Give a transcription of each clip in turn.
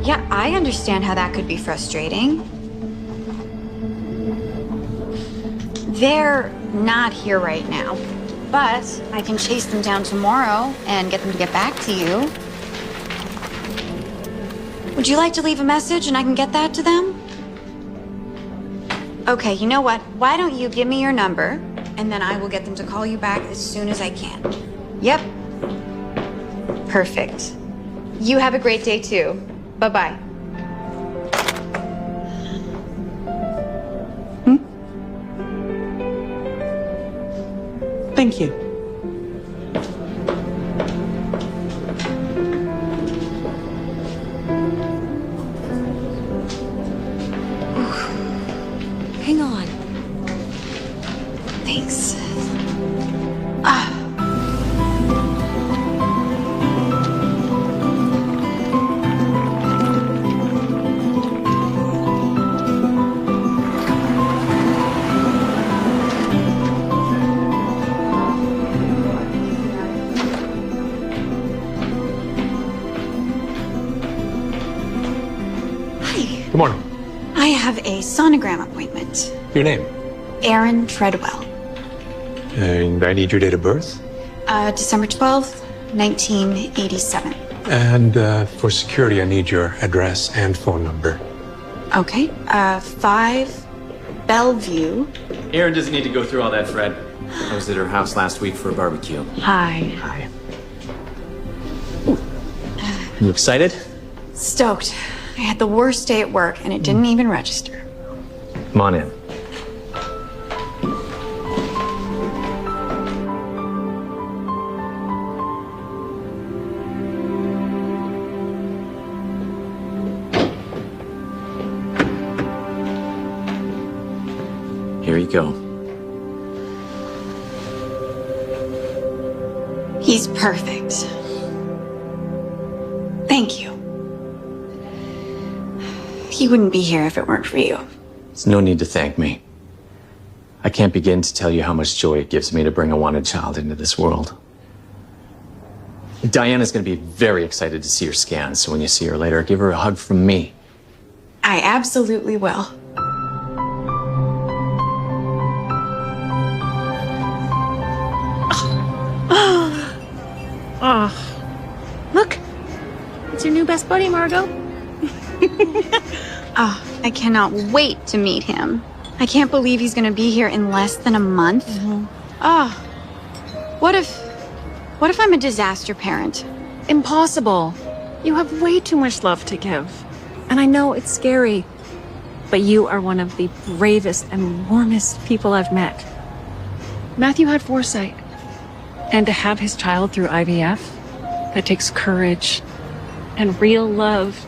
Yeah, I understand how that could be frustrating. They're not here right now, but I can chase them down tomorrow and get them to get back to you. Would you like to leave a message and I can get that to them? Okay, you know what? Why don't you give me your number and then I will get them to call you back as soon as I can. Yep. Perfect. You have a great day too. Bye-bye. Thank you. Hang on. Thanks. Good morning. I have a sonogram appointment. Your name? Aaron Treadwell. And I need your date of birth. December 12th, 1987. And for security, I need your address and phone number. Okay. 5 Bellevue. Erin doesn't need to go through all that, Fred. I was at her house last week for a barbecue. Hi. Hi. You excited? Stoked. I had the worst day at work and it didn't even register. Come on in. Here you go. He's perfect. Thank you. He wouldn't be here if it weren't for you. There's no need to thank me. I can't begin to tell you how much joy it gives me to bring a wanted child into this world. Diana's going to be very excited to see your scans, so when you see her later, give her a hug from me. I absolutely will. Look, it's your new best buddy, Margot. Oh, I cannot wait to meet him. I can't believe he's gonna be here in less than a month. What if I'm a disaster parent? Impossible. You have way too much love to give. And I know it's scary, but you are one of the bravest and warmest people I've met. Matthew had foresight. And to have his child through IVF, that takes courage and real love.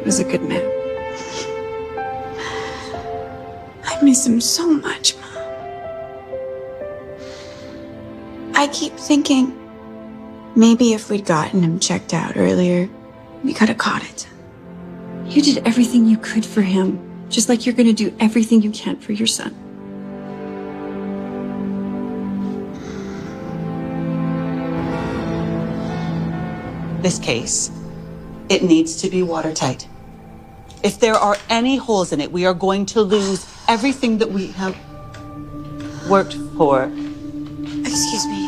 Was a good man. I miss him so much, Mom. I keep thinking maybe if we'd gotten him checked out earlier, we could have caught it. You did everything you could for him, just like you're going to do everything you can for your son. This case, it needs to be watertight. If there are any holes in it, we are going to lose everything that we have worked for. Excuse me.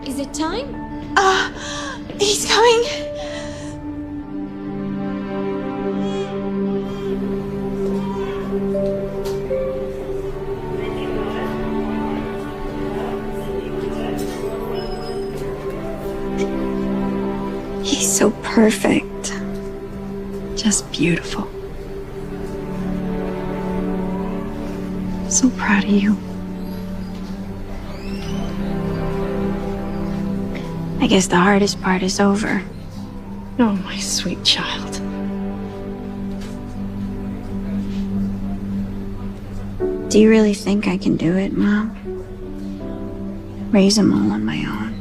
Is it time? He's coming. perfect. Just beautiful. So proud of you. I guess the hardest part is over. Oh, my sweet child. Do you really think I can do it, Mom? Raise them all on my own.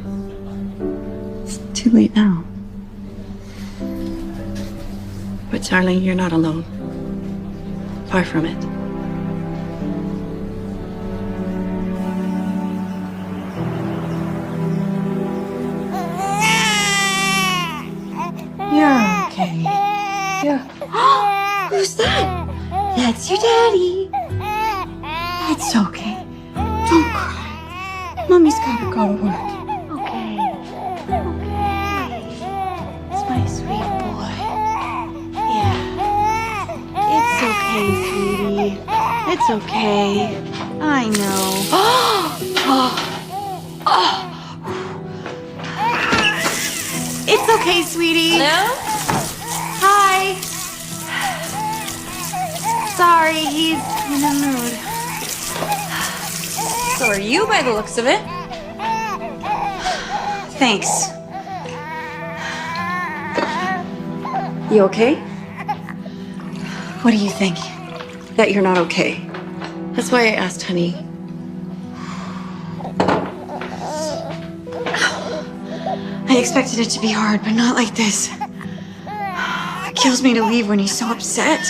It's too late now. But darling, you're not alone. Far from it. You're okay. Who's that? That's your daddy. It's okay. Don't cry. Mommy's gotta go to work. Okay. It's my sweet boy. Yeah. It's okay, sweetie. It's okay. I know. It's okay, sweetie. Hello? Hi. Sorry, he's in a mood. So are you by the looks of it. Thanks. You okay? What do you think? That you're not okay. That's why I asked, honey. I expected it to be hard, but not like this. It kills me to leave when he's so upset.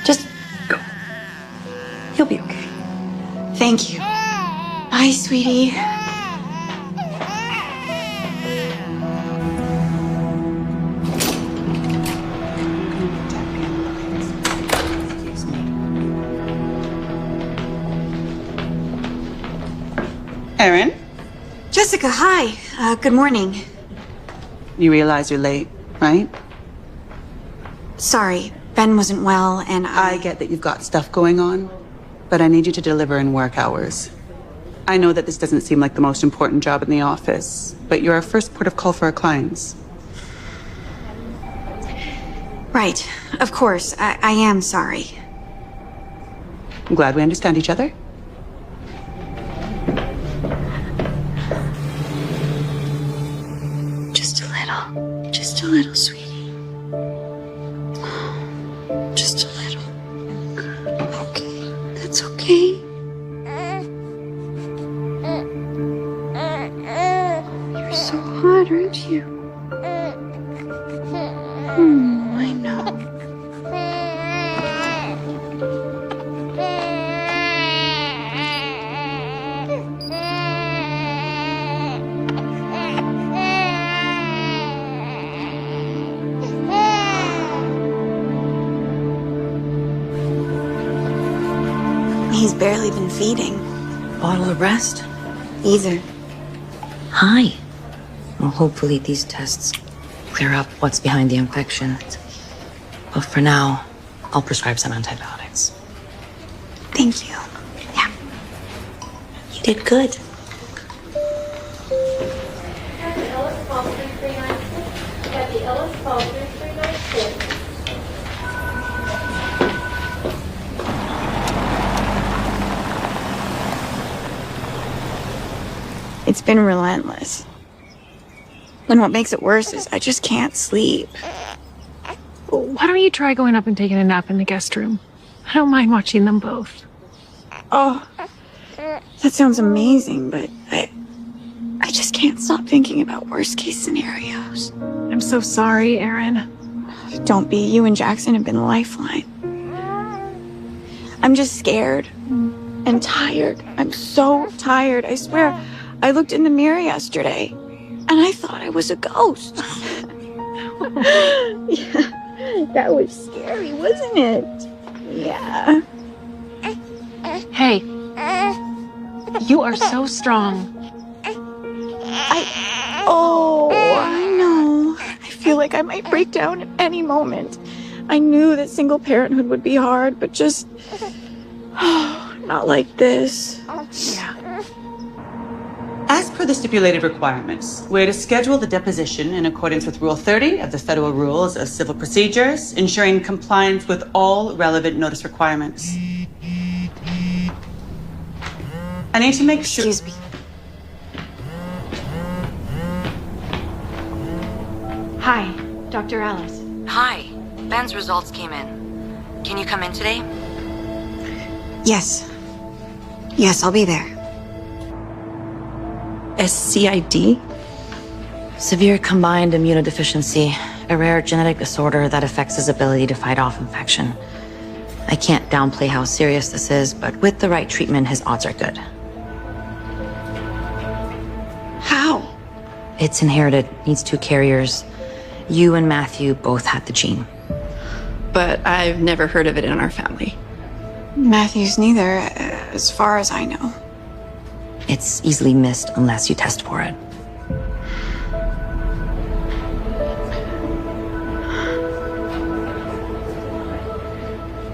Just go. He'll be okay. Thank you. Bye, sweetie. Erin, Jessica, hi. Good morning. you realize you're late, right? Sorry, Ben wasn't well, and I get that you've got stuff going on, but I need you to deliver in work hours. I know that this doesn't seem like the most important job in the office, but you're our first port of call for our clients. Right, of course. I am sorry. I'm glad we understand each other. Just a little, sweetie. Just a little. Okay, that's okay. You're so hot, aren't you? I know. He's barely been feeding. Bottle of rest? Either. Hi. Well, hopefully these tests clear up what's behind the infection. But for now, I'll prescribe some antibiotics. Thank you. Yeah. You did good. It's been relentless. And what makes it worse is I just can't sleep. Why don't you try going up and taking a nap in the guest room? I don't mind watching them both. Oh, that sounds amazing, but I just can't stop thinking about worst case scenarios. I'm so sorry, Erin. Don't be. You and Jackson have been a lifeline. I'm just scared and tired. I'm so tired. I swear, I looked in the mirror yesterday and I thought I was a ghost. Yeah, that was scary, wasn't it? Yeah. Hey, you are so strong. I know. I feel like I might break down at any moment. I knew that single parenthood would be hard, but just not like this. As per per the stipulated requirements, we're to schedule the deposition in accordance with Rule 30 of the Federal Rules of Civil Procedures, ensuring compliance with all relevant notice requirements. I need to make sure... Excuse me. Hi, Dr. Alice. Hi. Ben's results came in. Can you come in today? Yes. Yes, I'll be there. SCID? Severe combined immunodeficiency, a rare genetic disorder that affects his ability to fight off infection. I can't downplay how serious this is, but with the right treatment, his odds are good. How? It's inherited, needs 2 carriers. You and Matthew both had the gene. But I've never heard of it in our family. Matthew's neither, as far as I know. It's easily missed unless you test for it.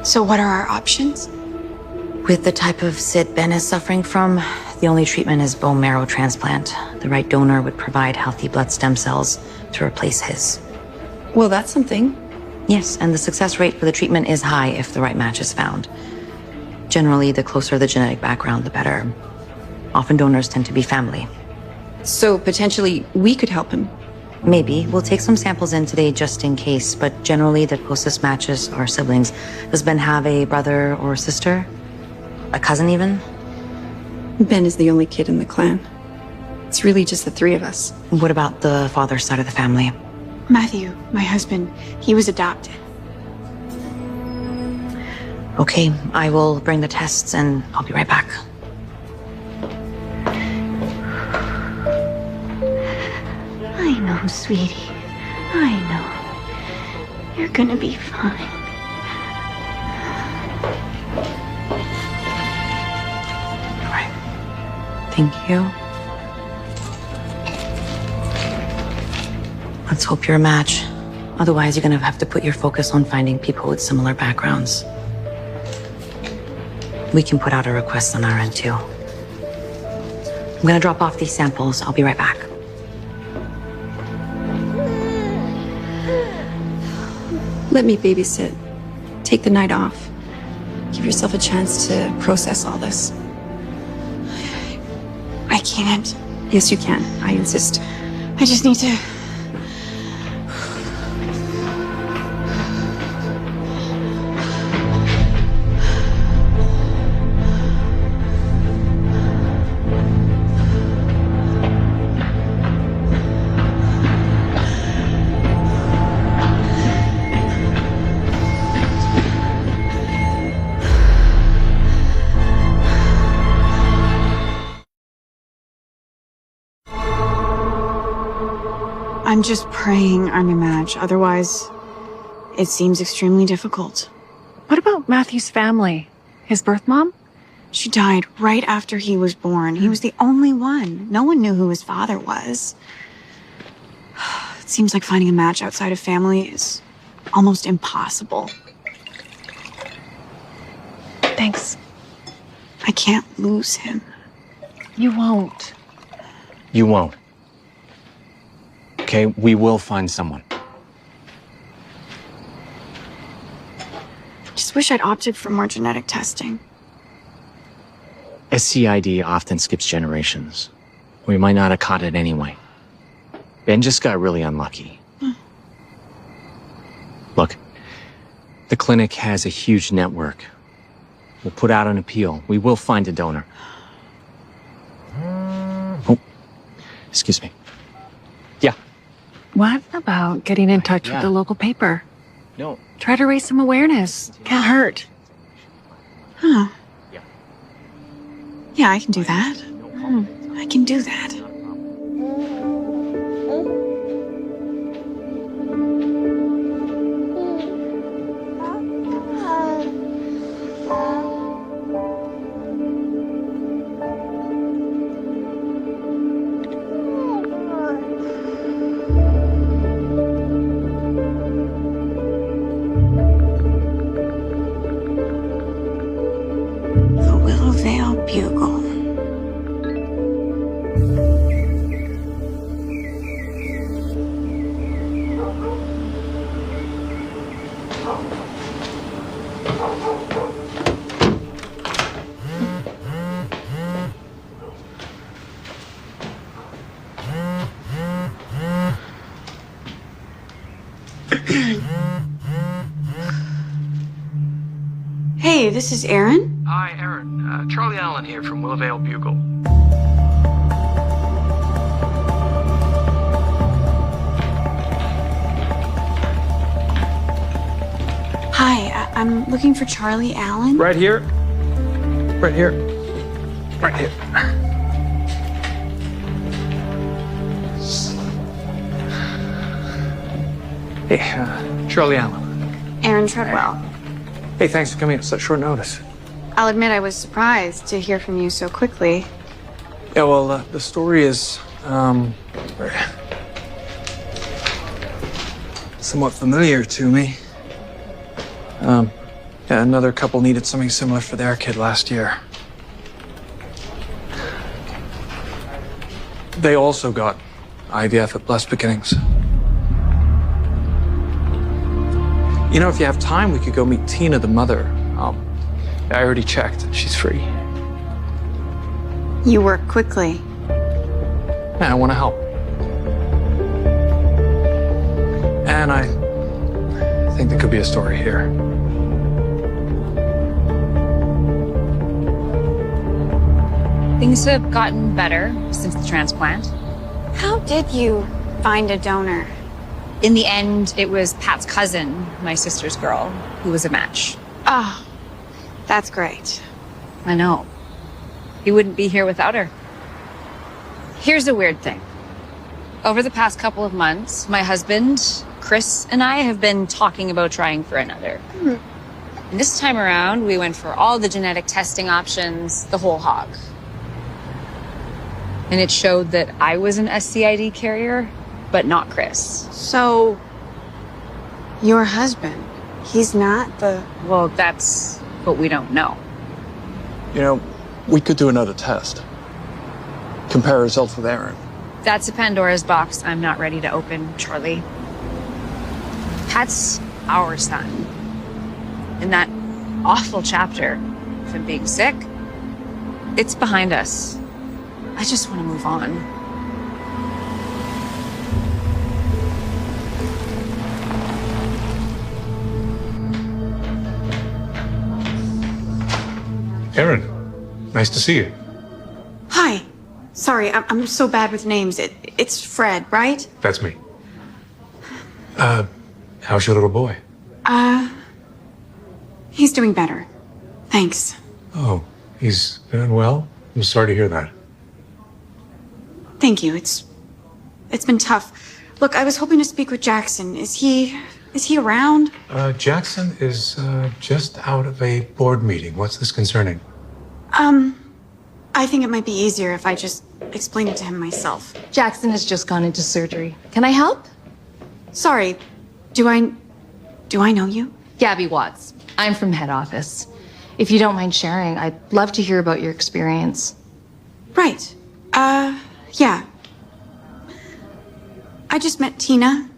So what are our options? With the type of SID Ben is suffering from, the only treatment is bone marrow transplant. The right donor would provide healthy blood stem cells to replace his. Well, that's something. Yes, and the success rate for the treatment is high if the right match is found. Generally, the closer the genetic background, the better. Often donors tend to be family. So potentially we could help him. Maybe. We'll take some samples in today just in case, but generally the closest matches are siblings. Does Ben have a brother or sister? A cousin even? Ben is the only kid in the clan. It's really just the 3 of us. What about the father's side of the family? Matthew, my husband, he was adopted. Okay, I will bring the tests and I'll be right back. I know, sweetie. I know. You're gonna be fine. All right. Thank you. Let's hope you're a match. Otherwise, you're gonna have to put your focus on finding people with similar backgrounds. We can put out a request on our end, too. I'm gonna drop off these samples. I'll be right back. Let me babysit. Take the night off. Give yourself a chance to process all this. I can't. Yes, you can. I insist. I just need to... I'm just praying I'm a match. Otherwise, it seems extremely difficult. What about Matthew's family? His birth mom? She died right after he was born. He was the only one. No one knew who his father was. It seems like finding a match outside of family is almost impossible. Thanks. I can't lose him. You won't. You won't. Okay, we will find someone. Just wish I'd opted for more genetic testing. SCID often skips generations. We might not have caught it anyway. Ben just got really unlucky. Look, the clinic has a huge network. We'll put out an appeal. We will find a donor. Oh, excuse me. Yeah. What about getting in touch with the local paper? No. Try to raise some awareness. Can't hurt. Huh. Yeah. Yeah, I can do that. I can do that. The Willowvale Bugle. this is Aaron. Hi, Aaron. Charlie Allen here from Willowvale Bugle. Hi, I'm looking for Charlie Allen. Right here. Right here. Right here. Hey, Charlie Allen. Aaron Treadwell. Hey, thanks for coming at such short notice. I'll admit I was surprised to hear from you so quickly. Yeah, well, the story is, somewhat familiar to me. Yeah, another couple needed something similar for their kid last year. They also got IVF at Blessed Beginnings. You know, if you have time, we could go meet Tina, the mother. I already checked. She's free. You work quickly. Yeah, I want to help. And I think there could be a story here. Things have gotten better since the transplant. How did you find a donor? In the end, it was Pat's cousin, my sister's girl, who was a match. Oh, that's great. I know. He wouldn't be here without her. Here's a weird thing. Over the past couple of months, my husband, Chris, and I have been talking about trying for another. And this time around, we went for all the genetic testing options, the whole hog. And it showed that I was an SCID carrier, but not Chris. So, your husband, he's not the... Well, that's what we don't know. You know, we could do another test. Compare results with Aaron. That's a Pandora's box I'm not ready to open, Charlie. Pat's our son. And that awful chapter of him being sick, it's behind us. I just want to move on. Aaron, nice to see you. Hi. Sorry, I'm so bad with names. It's Fred, right? That's me. How's your little boy? He's doing better. Thanks. Oh, he's doing well? I'm sorry to hear that. Thank you. It's been tough. Look, I was hoping to speak with Jackson. Is he around? Jackson is just out of a board meeting. What's this concerning? I think it might be easier if I just explain it to him myself. Jackson has just gone into surgery. Can I help? Sorry. Do I know you? Gabby Watts. I'm from head office. If you don't mind sharing, I'd love to hear about your experience. Right. Yeah. I just met Tina.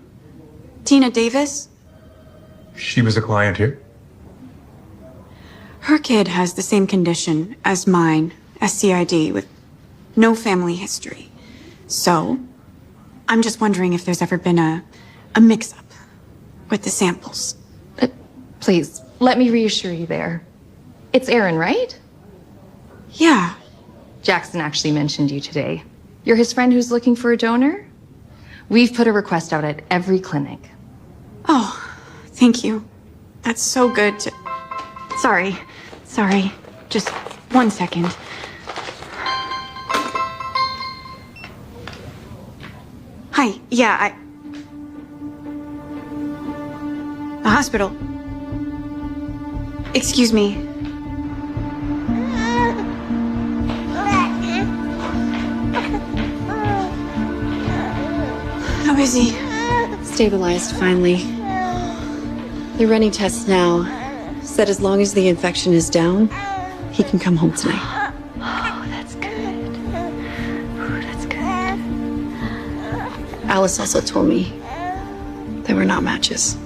Tina Davis. She was a client here? Her kid has the same condition as mine, SCID, with no family history. So, I'm just wondering if there's ever been a mix-up with the samples. Please, let me reassure you there. It's Aaron, right? Yeah. Jackson actually mentioned you today. You're his friend who's looking for a donor? We've put a request out at every clinic. Oh, thank you. That's so good to... Sorry. Just 1 second. Hi. Yeah, The hospital. Excuse me. How is he? Stabilized, finally. They're running tests now. Said as long as the infection is down, he can come home tonight. Oh, that's good. Oh, that's good. Alice also told me they were not matches.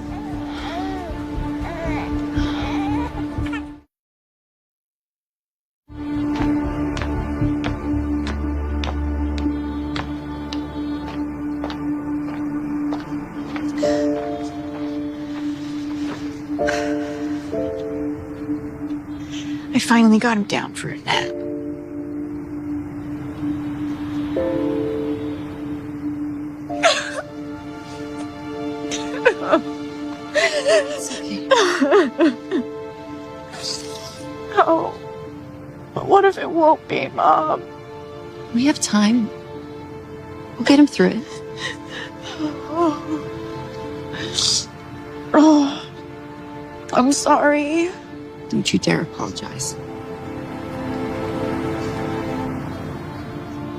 finally got him down for a nap. It's okay. Oh, but what if it won't be, Mom? We have time. We'll get him through it. Oh, I'm sorry. Don't you dare apologize.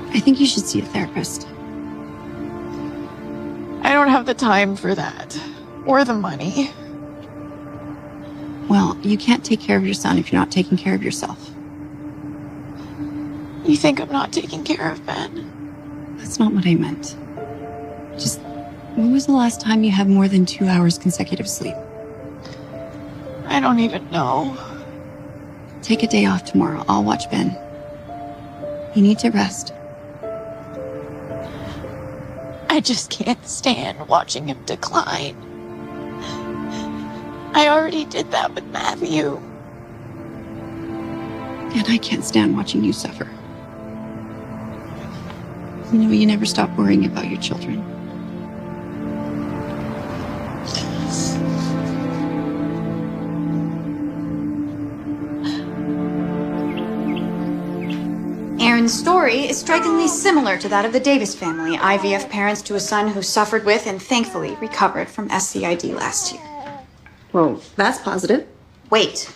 I think you should see a therapist. I don't have the time for that. Or the money. Well, you can't take care of your son if you're not taking care of yourself. You think I'm not taking care of Ben? That's not what I meant. Just, when was the last time you had more than 2 hours consecutive sleep? I don't even know. Take a day off tomorrow. I'll watch Ben. You need to rest. I just can't stand watching him decline. I already did that with Matthew. And I can't stand watching you suffer. You know, you never stop worrying about your children. Aaron's story is strikingly similar to that of the Davis family, IVF parents to a son who suffered with and thankfully recovered from SCID last year. Well, that's positive. Wait.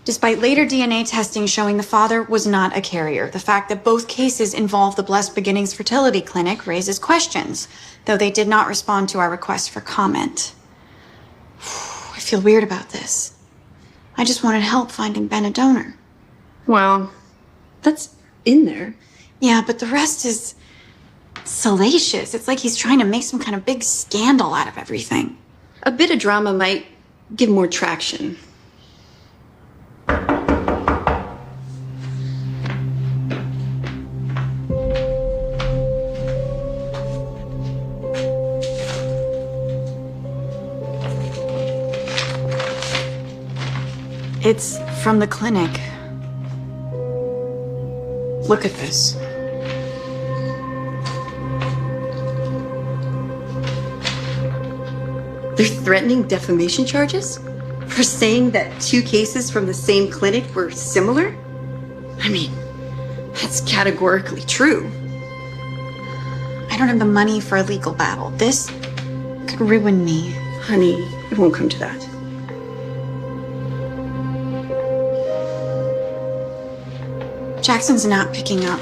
Despite later DNA testing showing the father was not a carrier, the fact that both cases involve the Blessed Beginnings Fertility Clinic raises questions, though they did not respond to our request for comment. I feel weird about this. I just wanted help finding Ben a donor. Well, that's in there. Yeah, but the rest is salacious. It's like he's trying to make some kind of big scandal out of everything. A bit of drama might give more traction. It's from the clinic. Look at this. They're threatening defamation charges? For saying that 2 cases from the same clinic were similar? I mean, that's categorically true. I don't have the money for a legal battle. This could ruin me. Honey, it won't come to that. Jackson's not picking up.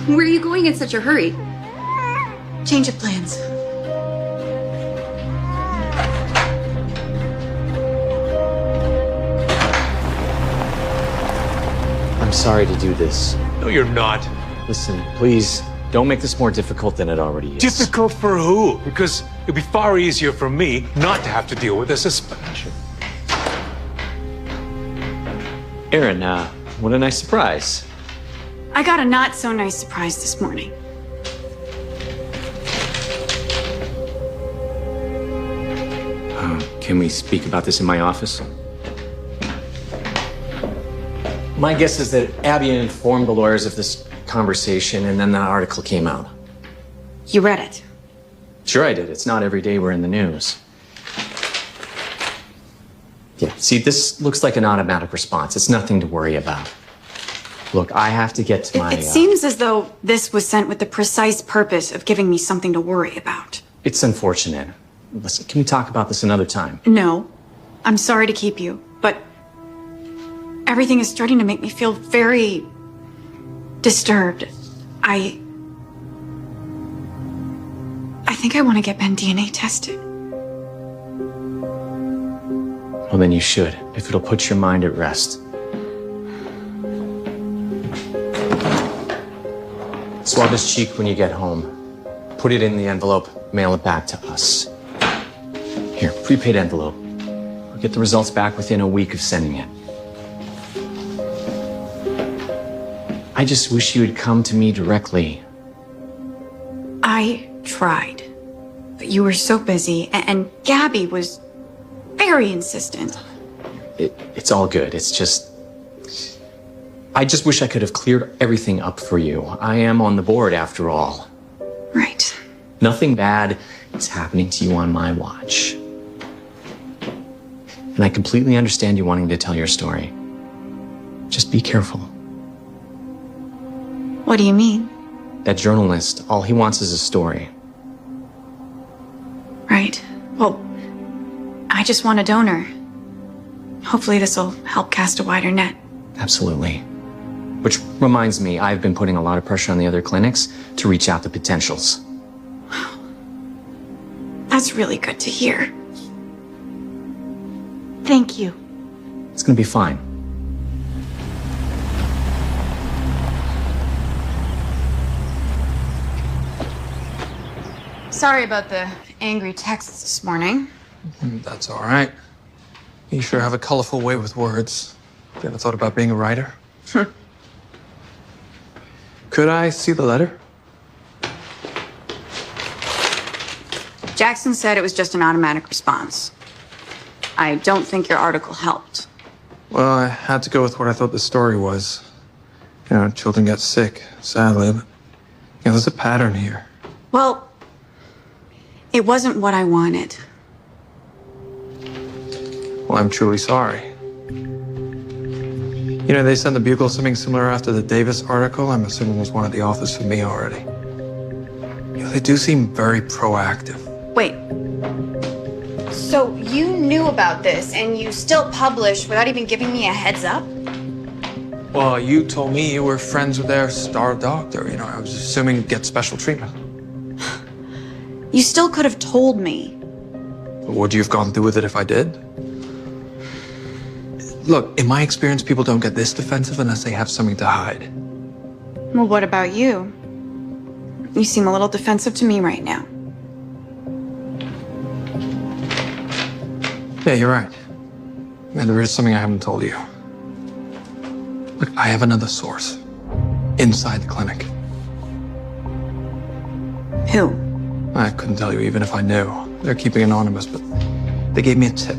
Where are you going in such a hurry? Change of plans. I'm sorry to do this. No, you're not. Listen, please, don't make this more difficult than it already is. Difficult for who? Because it'd be far easier for me not to have to deal with a suspension. Aaron, what a nice surprise. I got a not so nice surprise this morning. Can we speak about this in my office? My guess is that Abby informed the lawyers of this conversation, and then the article came out. You read it. Sure I did. It's not every day we're in the news. Yeah, see, this looks like an automatic response. It's nothing to worry about. Look, I have to get to my... It seems as though this was sent with the precise purpose of giving me something to worry about. It's unfortunate. Listen, can we talk about this another time? No. I'm sorry to keep you, but everything is starting to make me feel very disturbed. I think I want to get Ben DNA tested. Well, then you should, if it'll put your mind at rest. Swab his cheek when you get home. Put it in the envelope, mail it back to us. Here, prepaid envelope. We'll get the results back within a week of sending it. I just wish you had come to me directly. I tried, but you were so busy, and Gabby was very insistent. It's all good. It's just... I just wish I could have cleared everything up for you. I am on the board after all. Right. Nothing bad is happening to you on my watch. And I completely understand you wanting to tell your story. Just be careful. What do you mean? That journalist, all he wants is a story. Right. Well, I just want a donor. Hopefully this will help cast a wider net. Absolutely. Which reminds me, I've been putting a lot of pressure on the other clinics to reach out to potentials. That's really good to hear. Thank you. It's gonna be fine. Sorry about the angry texts this morning. That's all right. You sure have a colorful way with words. You ever thought about being a writer? Could I see the letter? Jackson said it was just an automatic response. I don't think your article helped. Well, I had to go with what I thought the story was. You know, children get sick, sadly, but there's a pattern here. Well, it wasn't what I wanted. Well, I'm truly sorry. You know, they sent the Bugle something similar after the Davis article. I'm assuming was one of the authors for me already. You know, they do seem very proactive. Wait. So you knew about this and you still published without even giving me a heads up? Well, you told me you were friends with their star doctor. You know, I was assuming you'd get special treatment. You still could have told me. Would you have gone through with it if I did? Look, in my experience, people don't get this defensive unless they have something to hide. Well, what about you? You seem a little defensive to me right now. Yeah, you're right. And there is something I haven't told you. Look, I have another source inside the clinic. Who? I couldn't tell you even if I knew. They're keeping anonymous, but they gave me a tip.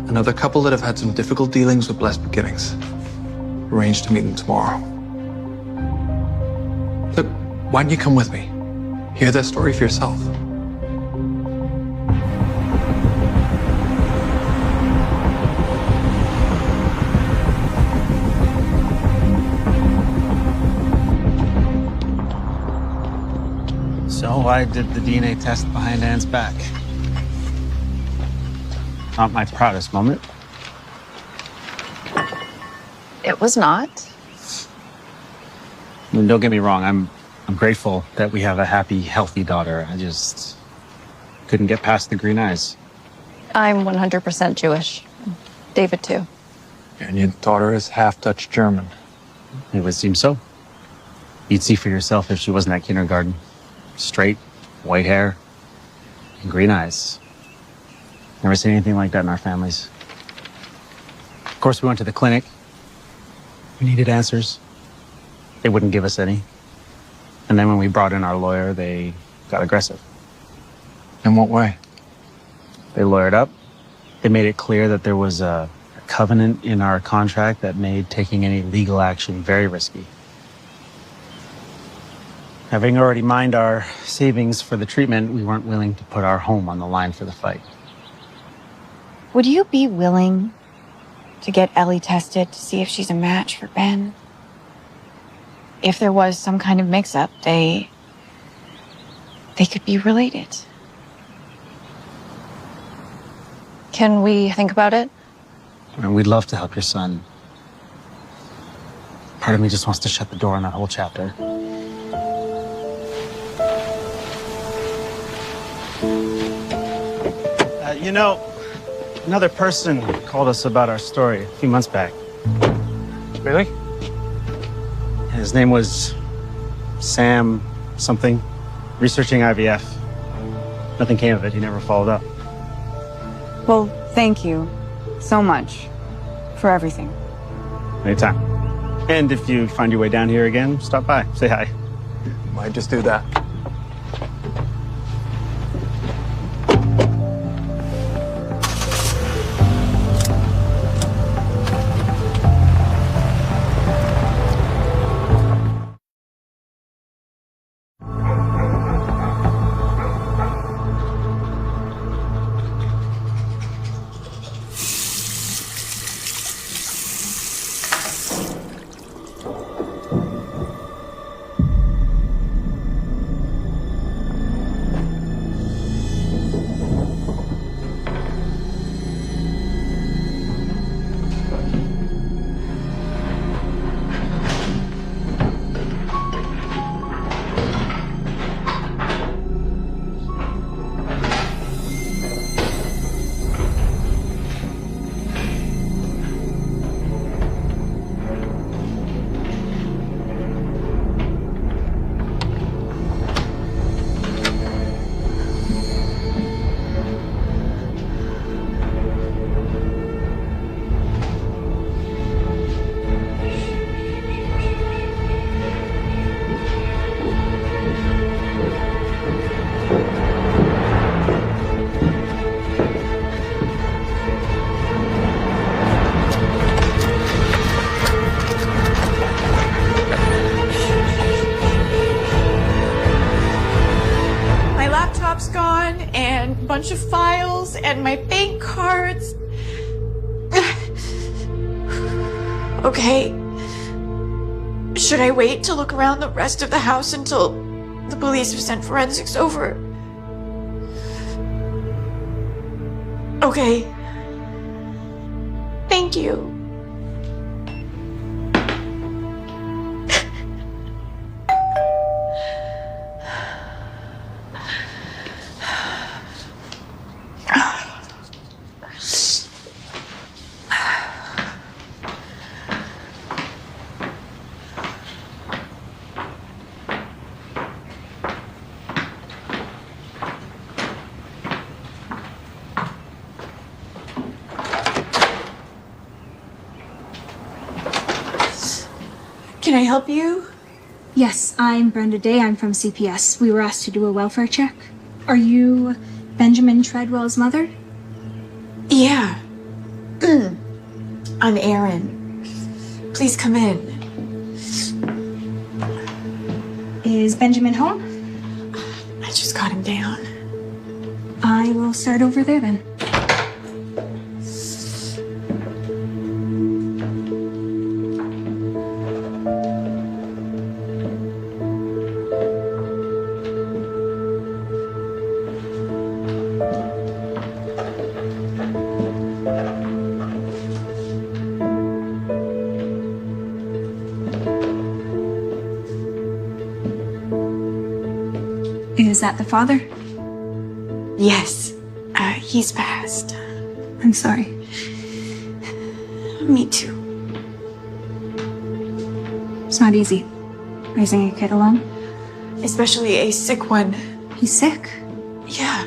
Another couple that have had some difficult dealings with blessed beginnings. Arranged to meet them tomorrow. Look, why don't you come with me? Hear their story for yourself. So I did the DNA test behind Anne's back. Not my proudest moment. It was not. I mean, don't get me wrong, I'm grateful that we have a happy, healthy daughter. I just couldn't get past the green eyes. I'm 100% Jewish. David, too. And your daughter is half Dutch German. It would seem so. You'd see for yourself if she wasn't at kindergarten. Straight, white hair, and green eyes. Never seen anything like that in our families. Of course, we went to the clinic. We needed answers. They wouldn't give us any. And then when we brought in our lawyer, they got aggressive. In what way? They lawyered up. They made it clear that there was a covenant in our contract that made taking any legal action very risky. Having already mined our savings for the treatment, we weren't willing to put our home on the line for the fight. Would you be willing to get Ellie tested to see if she's a match for Ben? If there was some kind of mix-up, they could be related. Can we think about it? I mean, we'd love to help your son. Part of me just wants to shut the door on that whole chapter. You know, another person called us about our story a few months back. Really? His name was Sam something, researching IVF. Nothing came of it. He never followed up. Well, thank you so much for everything. Anytime. And if you find your way down here again, stop by. Say hi. Might just do that. Okay. Should I wait to look around the rest of the house until the police have sent forensics over? Okay. Thank you. Can I help you? Yes, I'm Brenda Day. I'm from CPS. We were asked to do a welfare check. Are you Benjamin Treadwell's mother? Yeah. I'm Erin. Please come in. Is Benjamin home? I just got him down. I will start over there then. Is that the father? Yes. He's passed. I'm sorry. Me too. It's not easy raising a kid alone. Especially a sick one. He's sick? Yeah.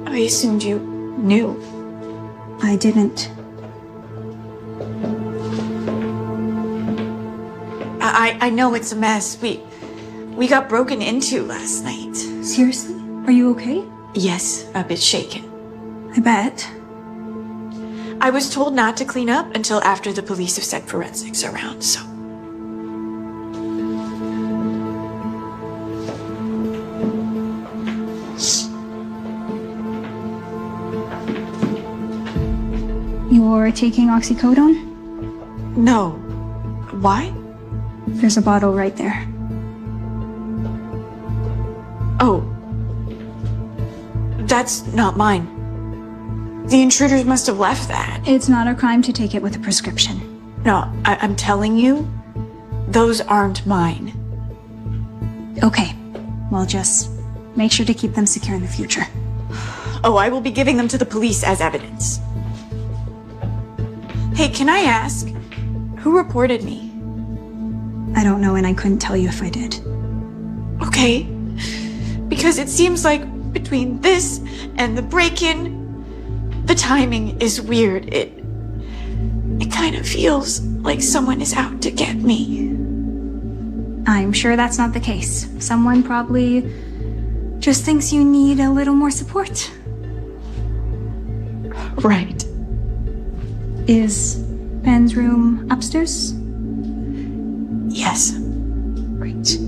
I assumed you knew. I didn't. I know it's a mess. We got broken into last night. Seriously? Are you okay? Yes, a bit shaken. I bet. I was told not to clean up until after the police have sent forensics around, so. You're taking oxycodone? No. Why? There's a bottle right there. Oh. That's not mine. The intruders must have left that. It's not a crime to take it with a prescription. No, I'm telling you, those aren't mine. Okay. Well, just make sure to keep them secure in the future. Oh, I will be giving them to the police as evidence. Hey, can I ask, who reported me? I don't know, and I couldn't tell you if I did. Okay. Because it seems like between this and the break-in, the timing is weird. It kind of feels like someone is out to get me. I'm sure that's not the case. Someone probably just thinks you need a little more support. Right. Is Ben's room upstairs? Yes. Great.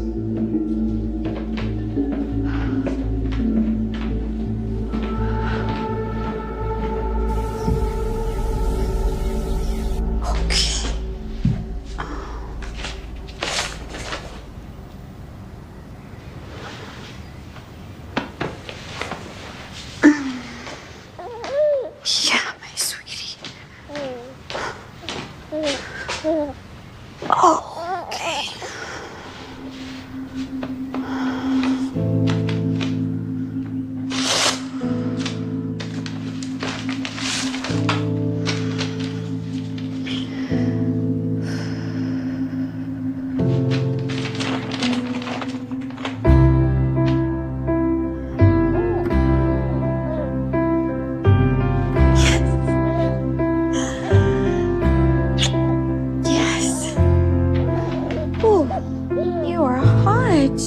Yeah, my sweetie. Oh, okay. Yes. Oh, you are hot.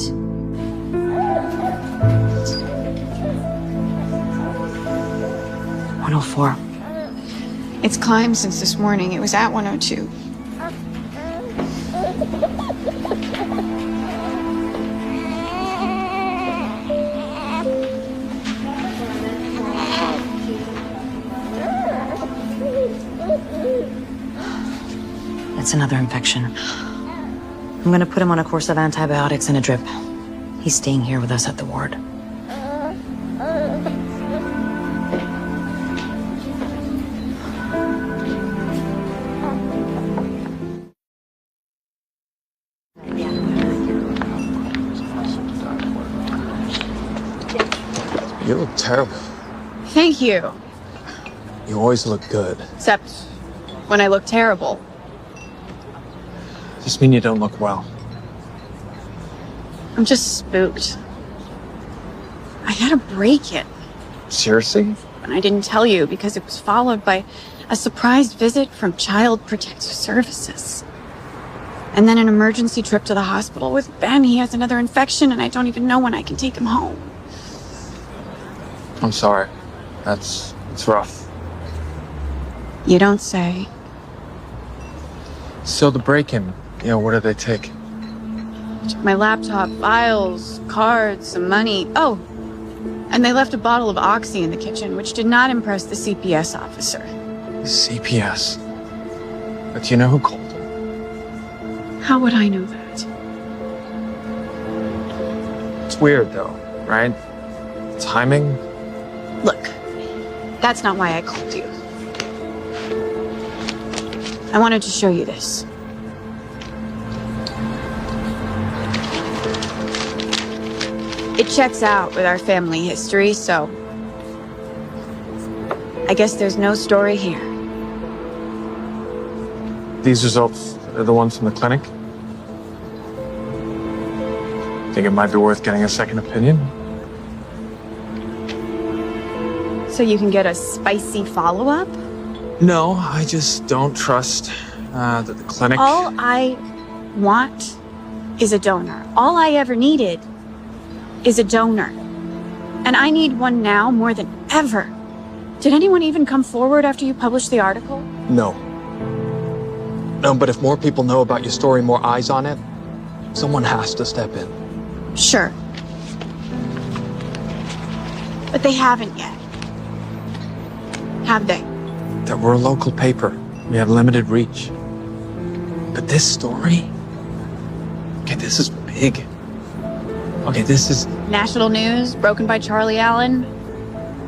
104. It's climbed since this morning. It was at 102. It's another infection. I'm gonna put him on a course of antibiotics and a drip. He's staying here with us at the ward. You look terrible. Thank you. You always look good. Except when I look terrible. Just mean you don't look well. I'm just spooked. I had a break-in. Seriously? And I didn't tell you because it was followed by a surprise visit from Child Protective Services. And then an emergency trip to the hospital with Ben. He has another infection and I don't even know when I can take him home. I'm sorry. It's rough. You don't say. So the break-in, what did they take? Took my laptop, files, cards, some money. Oh, and they left a bottle of Oxy in the kitchen, which did not impress the CPS officer. CPS? But do you know who called them? How would I know that? It's weird, though, right? Timing? Look, that's not why I called you. I wanted to show you this. It checks out with our family history, so I guess there's no story here. These results are the ones from the clinic? Think it might be worth getting a second opinion? So you can get a spicy follow-up? No, I just don't trust that the clinic... All I want is a donor. All I ever needed is a donor. And I need one now more than ever. Did anyone even come forward after you published the article? No. No, but if more people know about your story, more eyes on it, someone has to step in. Sure. But they haven't yet. Have they? That we're a local paper. We have limited reach. But this story? Okay, this is big. Okay, this is... National news, broken by Charlie Allen.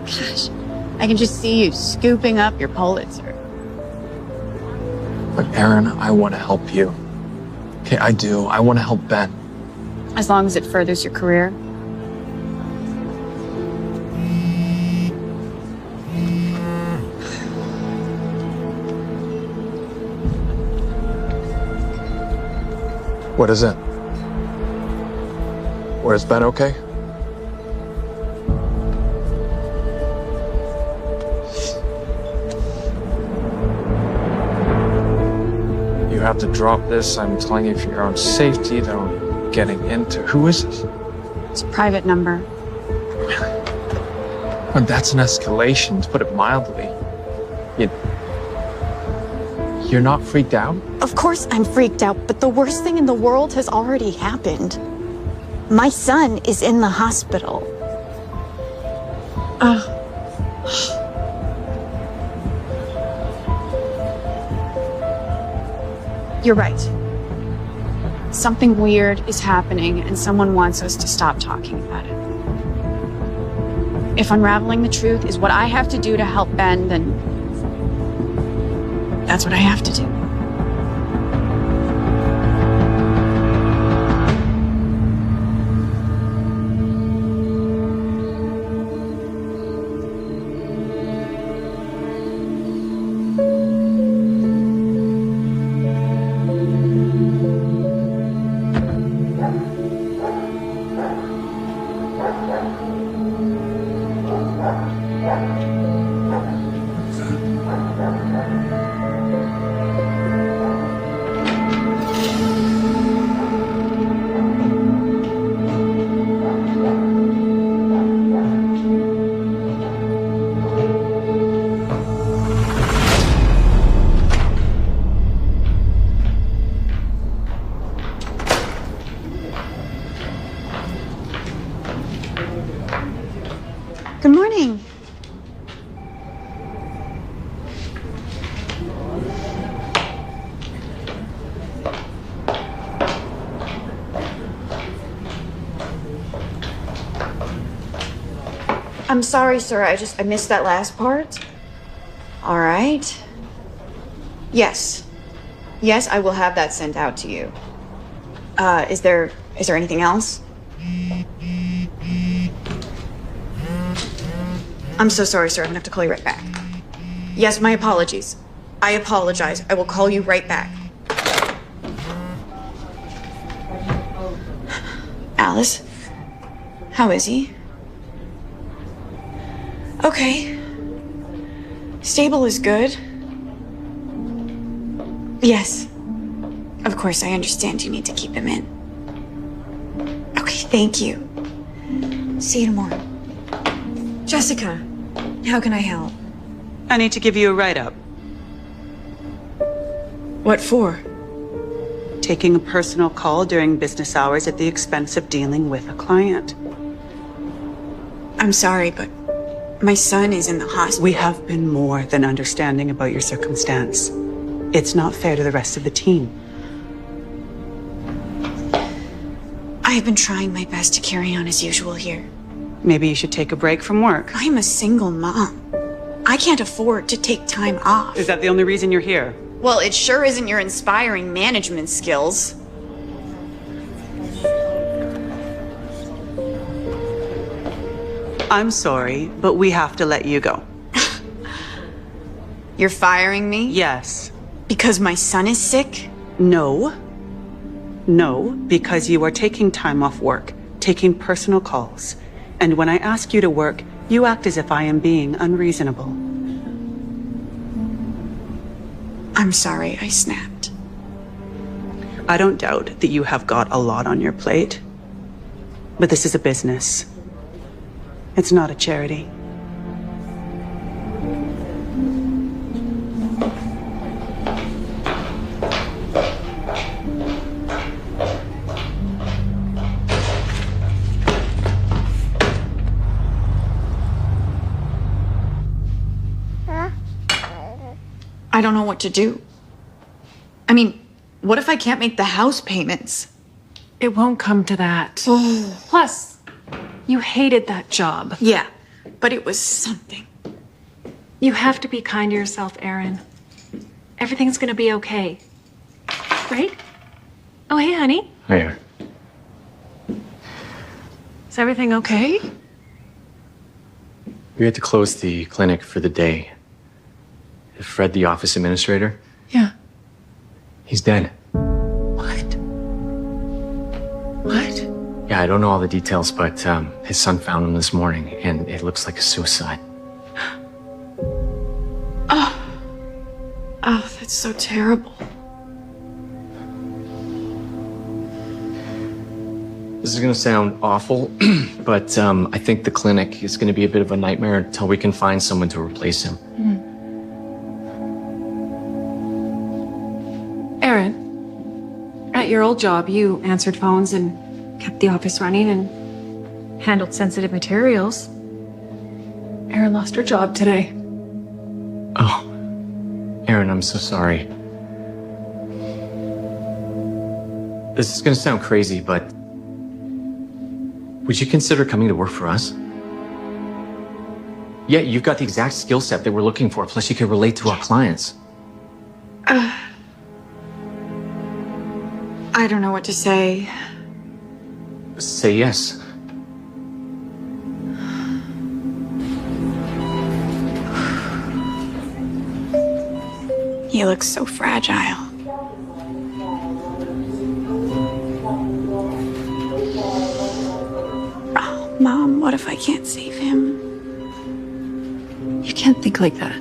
Gosh, I can just see you scooping up your Pulitzer. But Erin, I want to help you. Okay, I do. I want to help Ben. As long as it furthers your career. What is it? Where's Ben okay? You have to drop this. I'm telling you for your own safety, though. Getting into... Who is this? It's a private number. Well, that's an escalation, to put it mildly. You're not freaked out? Of course I'm freaked out, but the worst thing in the world has already happened. My son is in the hospital. You're right. Something weird is happening and someone wants us to stop talking about it. If unraveling the truth is what I have to do to help Ben, then that's what I have to do. I'm sorry, sir. I missed that last part. All right. Yes. Yes, I will have that sent out to you. Is there anything else? I'm so sorry, sir. I'm gonna have to call you right back. Yes, my apologies. I apologize. I will call you right back. Alice? How is he? Okay. Stable is good. Yes. Of course, I understand you need to keep him in. Okay, thank you. See you tomorrow. Jessica, how can I help? I need to give you a write-up. What for? Taking a personal call during business hours at the expense of dealing with a client. I'm sorry, but my son is in the hospital. We have been more than understanding about your circumstance. It's not fair to the rest of the team. I have been trying my best to carry on as usual here. Maybe you should take a break from work. I'm a single mom. I can't afford to take time off. Is that the only reason you're here? Well, it sure isn't your inspiring management skills. I'm sorry, but we have to let you go. You're firing me? Yes. Because my son is sick? No. No, because you are taking time off work, taking personal calls. And when I ask you to work, you act as if I am being unreasonable. I'm sorry I snapped. I don't doubt that you have got a lot on your plate. But this is a business. It's not a charity. I don't know what to do. I mean, what if I can't make the house payments? It won't come to that. Plus, you hated that job. Yeah, but it was something. You have to be kind to yourself, Erin. Everything's gonna be okay. Right? Oh, hey, honey. Hey. Is everything okay? We had to close the clinic for the day. Fred, the office administrator, Yeah. he's dead. What? What? Yeah, I don't know all the details, but his son found him this morning, and it looks like a suicide. Oh, that's so terrible. This is gonna sound awful, but I think the clinic is gonna be a bit of a nightmare until we can find someone to replace him. Erin, at your old job, you answered phones and kept the office running and handled sensitive materials. Erin lost her job today. Oh, Erin, I'm so sorry. This is gonna sound crazy, but would you consider coming to work for us? Yeah, you've got the exact skill set that we're looking for, plus you can relate to our clients. I don't know what to say. Say yes. He looks so fragile. Oh, Mom, what if I can't save him? You can't think like that.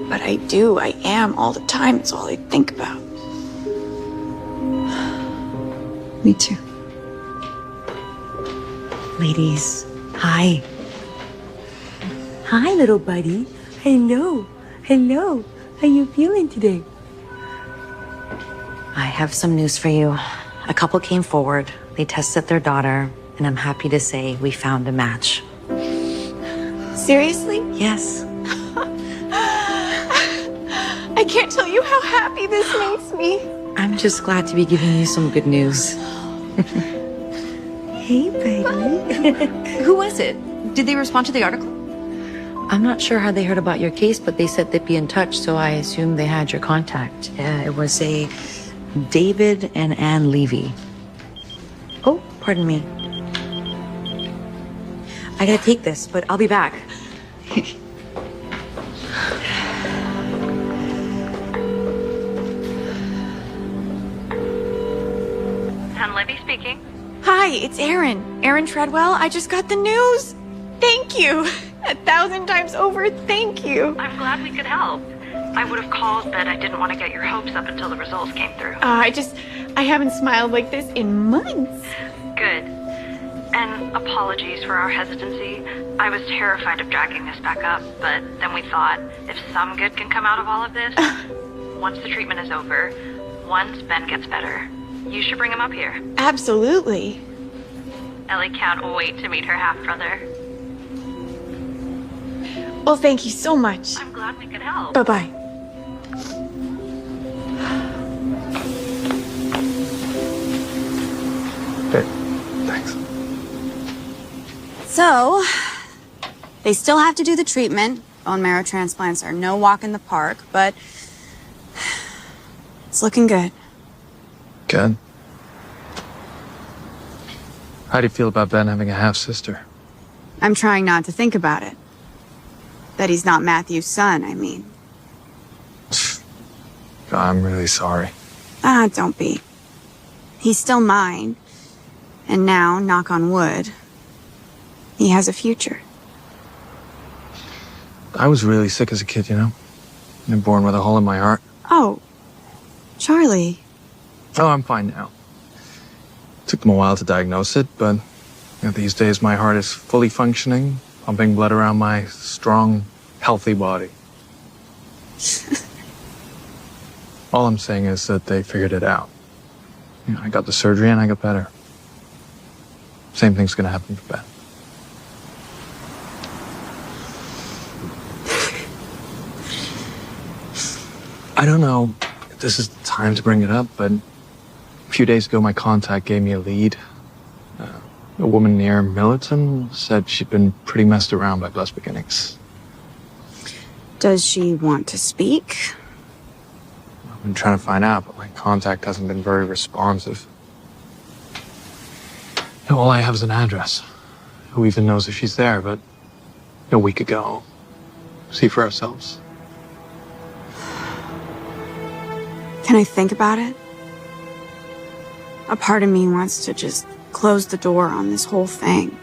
But I do. I am all the time. It's all I think about. Me too. Ladies, hi. Hi, little buddy. Hello. Hello. How you feeling today? I have some news for you. A couple came forward. They tested their daughter, and I'm happy to say we found a match. Seriously? Yes. I can't tell you how happy this makes me. I'm just glad to be giving you some good news. Hey, baby. Who was it? Did they respond to the article? I'm not sure how they heard about your case, but they said they'd be in touch, so I assumed they had your contact. It was a David and Ann Levy. Oh, pardon me. I gotta take this, but I'll be back. Ann Levy speaking. Hi, it's Erin. Erin Treadwell. I just got the news. Thank you. 1,000 times over, thank you. I'm glad we could help. I would have called, but I didn't want to get your hopes up until the results came through. I haven't smiled like this in months. Good. And apologies for our hesitancy. I was terrified of dragging this back up, but then we thought, if some good can come out of all of this, once the treatment is over, once Ben gets better, you should bring him up here. Absolutely. Ellie can't wait to meet her half-brother. Well, thank you so much. I'm glad we could help. Bye-bye. Okay, thanks. So, they still have to do the treatment. Bone marrow transplants are no walk in the park, but it's looking good. Good. How do you feel about Ben having a half-sister? I'm trying not to think about it. That he's not Matthew's son, I mean. I'm really sorry. Don't be. He's still mine. And now, knock on wood, he has a future. I was really sick as a kid, you know? I'm born with a hole in my heart. Oh, Charlie. Oh, I'm fine now. Took them a while to diagnose it, but these days my heart is fully functioning, pumping blood around my strong, healthy body. All I'm saying is that they figured it out. I got the surgery and I got better. Same thing's gonna happen for Ben. I don't know if this is the time to bring it up, but a few days ago my contact gave me a lead. A woman near Millerton said she'd been pretty messed around by Blessed Beginnings. Does she want to speak? I've been trying to find out, but my contact hasn't been very responsive. All I have is an address. Who even knows if she's there, but a week ago. See for ourselves. Can I think about it? A part of me wants to just close the door on this whole thing.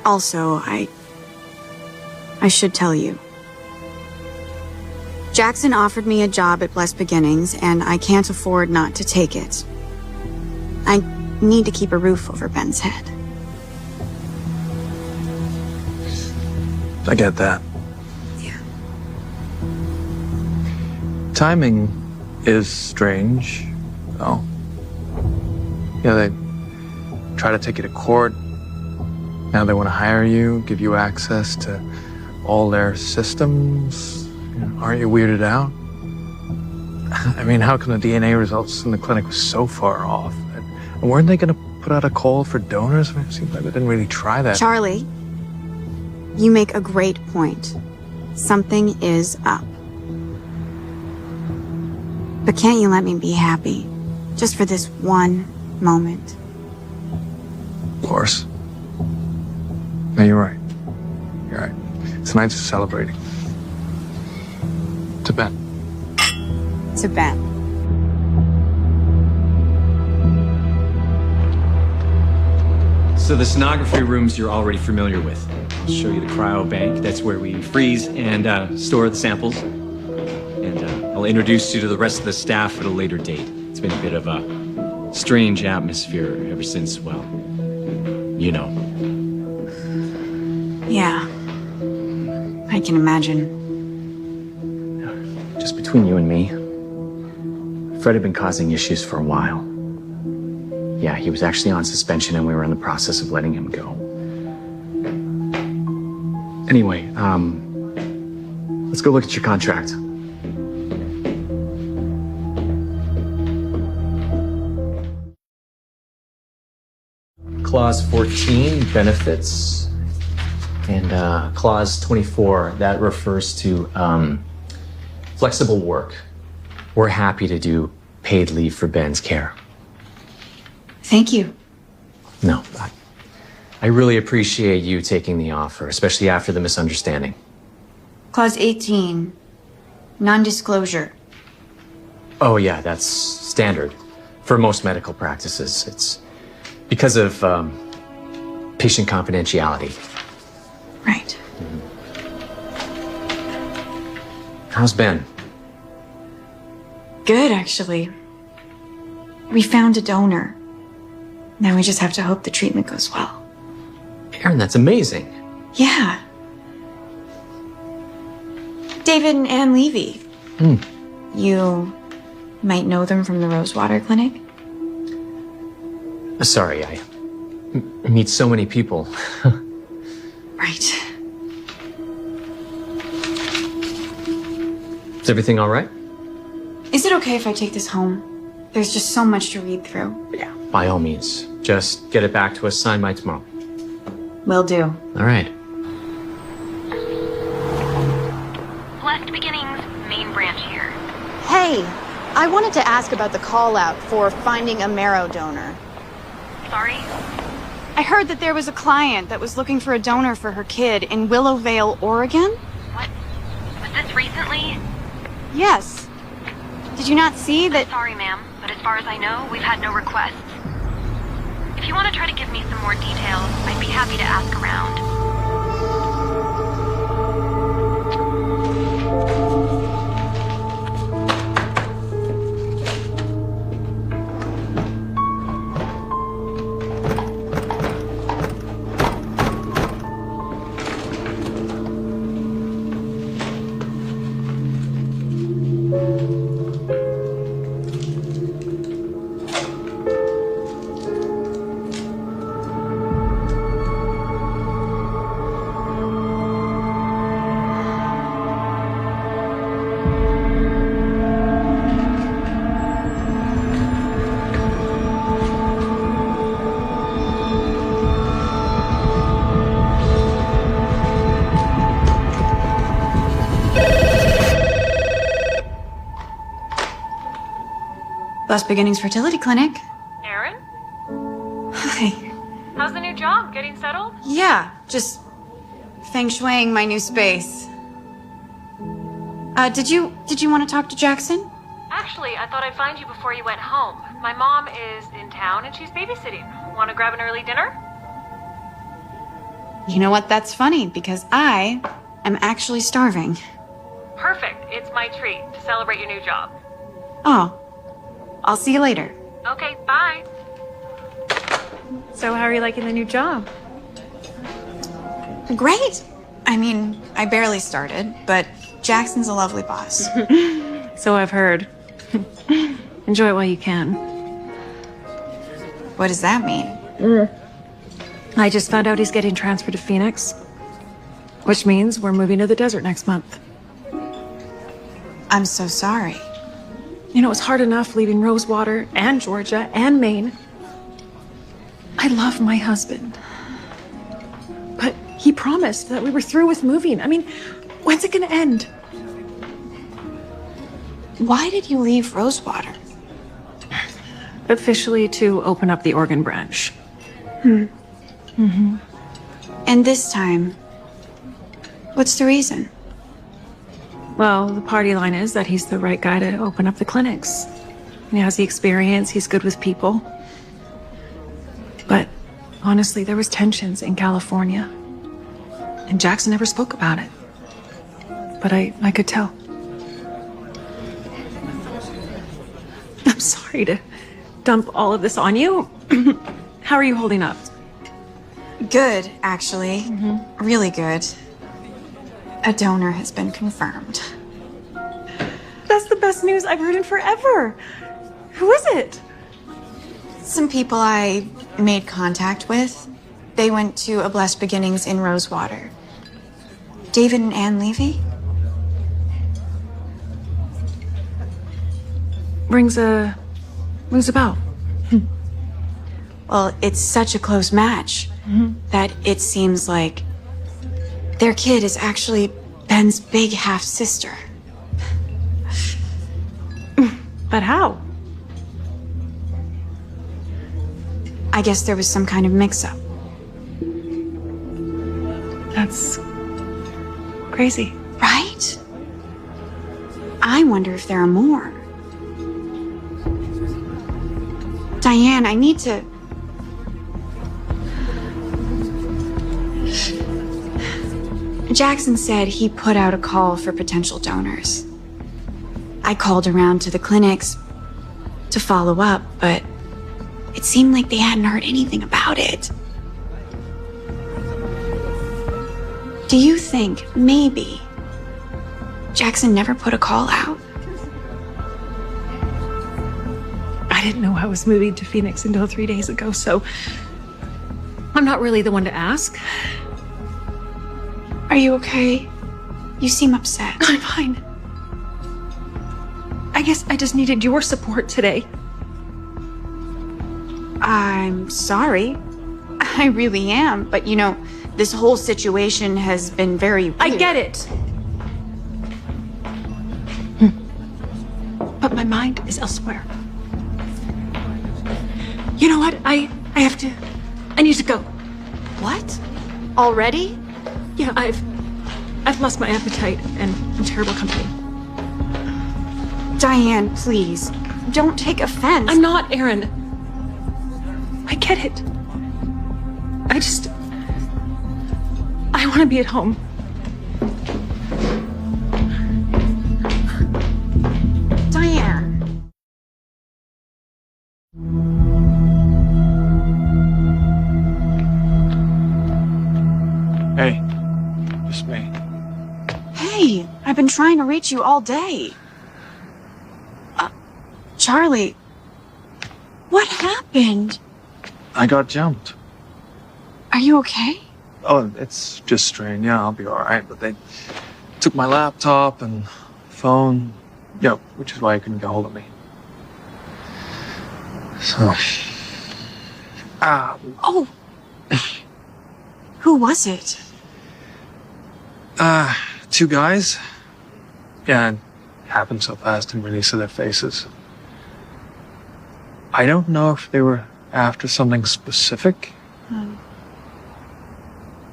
Also, I should tell you. Jackson offered me a job at Blessed Beginnings, and I can't afford not to take it. I need to keep a roof over Ben's head. I get that. Yeah. Timing is strange, though. Yeah, they try to take you to court. Now they want to hire you, give you access to all their systems. Aren't you weirded out? I mean, how come the DNA results in the clinic were so far off? And weren't they going to put out a call for donors? It seems like they didn't really try that. Charlie, you make a great point. Something is up. But can't you let me be happy? Just for this one moment. Of course. No, you're right. You're right. Tonight's for celebrating. To Ben. To Ben. So the sonography rooms you're already familiar with. I'll show you the cryo bank. That's where we freeze and store the samples. And I'll introduce you to the rest of the staff at a later date. It's been a bit of a strange atmosphere ever since, well, you know. Yeah. I can imagine. Just between you and me, Fred had been causing issues for a while. Yeah, he was actually on suspension and we were in the process of letting him go. Anyway, let's go look at your contract. Clause 14, benefits. And Clause 24, that refers to flexible work. We're happy to do paid leave for Ben's care. Thank you. No, I really appreciate you taking the offer, especially after the misunderstanding. Clause 18, non-disclosure. Oh yeah, that's standard for most medical practices. It's because of patient confidentiality. Right. How's Ben? Good, actually. We found a donor. Now we just have to hope the treatment goes well. Aaron, that's amazing. Yeah. David and Ann Levy. You might know them from the Rosewater Clinic. Sorry, I meet so many people. Right. Is everything all right? Is it okay if I take this home? There's just so much to read through. Yeah. By all means. Just get it back to us signed by tomorrow. Will do. All right. Blessed Beginnings, main branch here. Hey, I wanted to ask about the call out for finding a marrow donor. Sorry? I heard that there was a client that was looking for a donor for her kid in Willowvale, Oregon. What? Was this recently? Yes. Did you not see that? Sorry, ma'am, but as far as I know, we've had no requests. If you want to try to give me some more details, I'd be happy to ask around. Blessed Beginnings Fertility Clinic. Aaron? Hi. How's the new job? Getting settled? Yeah, just feng shuiing my new space. Did you want to talk to Jackson? Actually, I thought I'd find you before you went home. My mom is in town and she's babysitting. Want to grab an early dinner? You know what? That's funny because I am actually starving. Perfect. It's my treat to celebrate your new job. Oh, I'll see you later. Okay, bye. So how are you liking the new job? Great. I mean, I barely started, but Jackson's a lovely boss. So I've heard. Enjoy it while you can. What does that mean? I just found out he's getting transferred to Phoenix, which means we're moving to the desert next month. I'm so sorry. You know, it's hard enough leaving Rosewater and Georgia and Maine. I love my husband. But he promised that we were through with moving. I mean, when's it gonna end? Why did you leave Rosewater? Officially to open up the Oregon branch. And this time, what's the reason? Well, the party line is that he's the right guy to open up the clinics. He has the experience, he's good with people. But honestly, there was tensions in California. And Jackson never spoke about it. But I could tell. I'm sorry to dump all of this on you. How are you holding up? Good, actually. Really good. A donor has been confirmed. That's the best news I've heard in forever. Who is it? Some people I made contact with. They went to a Blessed Beginnings in Rosewater. David and Ann Levy? Rings a bell. Well, it's such a close match that it seems like their kid is actually Ben's big half-sister. But how? I guess there was some kind of mix-up. That's crazy. Right? I wonder if there are more. Diane, I need to... Jackson said he put out a call for potential donors. I called around to the clinics to follow up, but it seemed like they hadn't heard anything about it. Do you think maybe Jackson never put a call out? I didn't know I was moving to Phoenix until 3 days ago, so I'm not really the one to ask. Are you okay? You seem upset. I'm fine. I guess I just needed your support today. I'm sorry. I really am. But you know, this whole situation has been very weird. I get it. But my mind is elsewhere. You know what? I need to go. What? Already? Yeah, I've lost my appetite and I'm terrible company. Diane, please. Don't take offense. I'm not, Erin. I get it. I want to be at home. Diane. Hey, just me. Hey, I've been trying to reach you all day. Charlie, what happened? I got jumped. Are you okay? Oh, it's just strain. Yeah, I'll be all right. But they took my laptop and phone. Yeah, which is why you couldn't get hold of me. So. Oh. Who was it? Two guys. Yeah, it happened so fast, didn't really see their faces. I don't know if they were after something specific.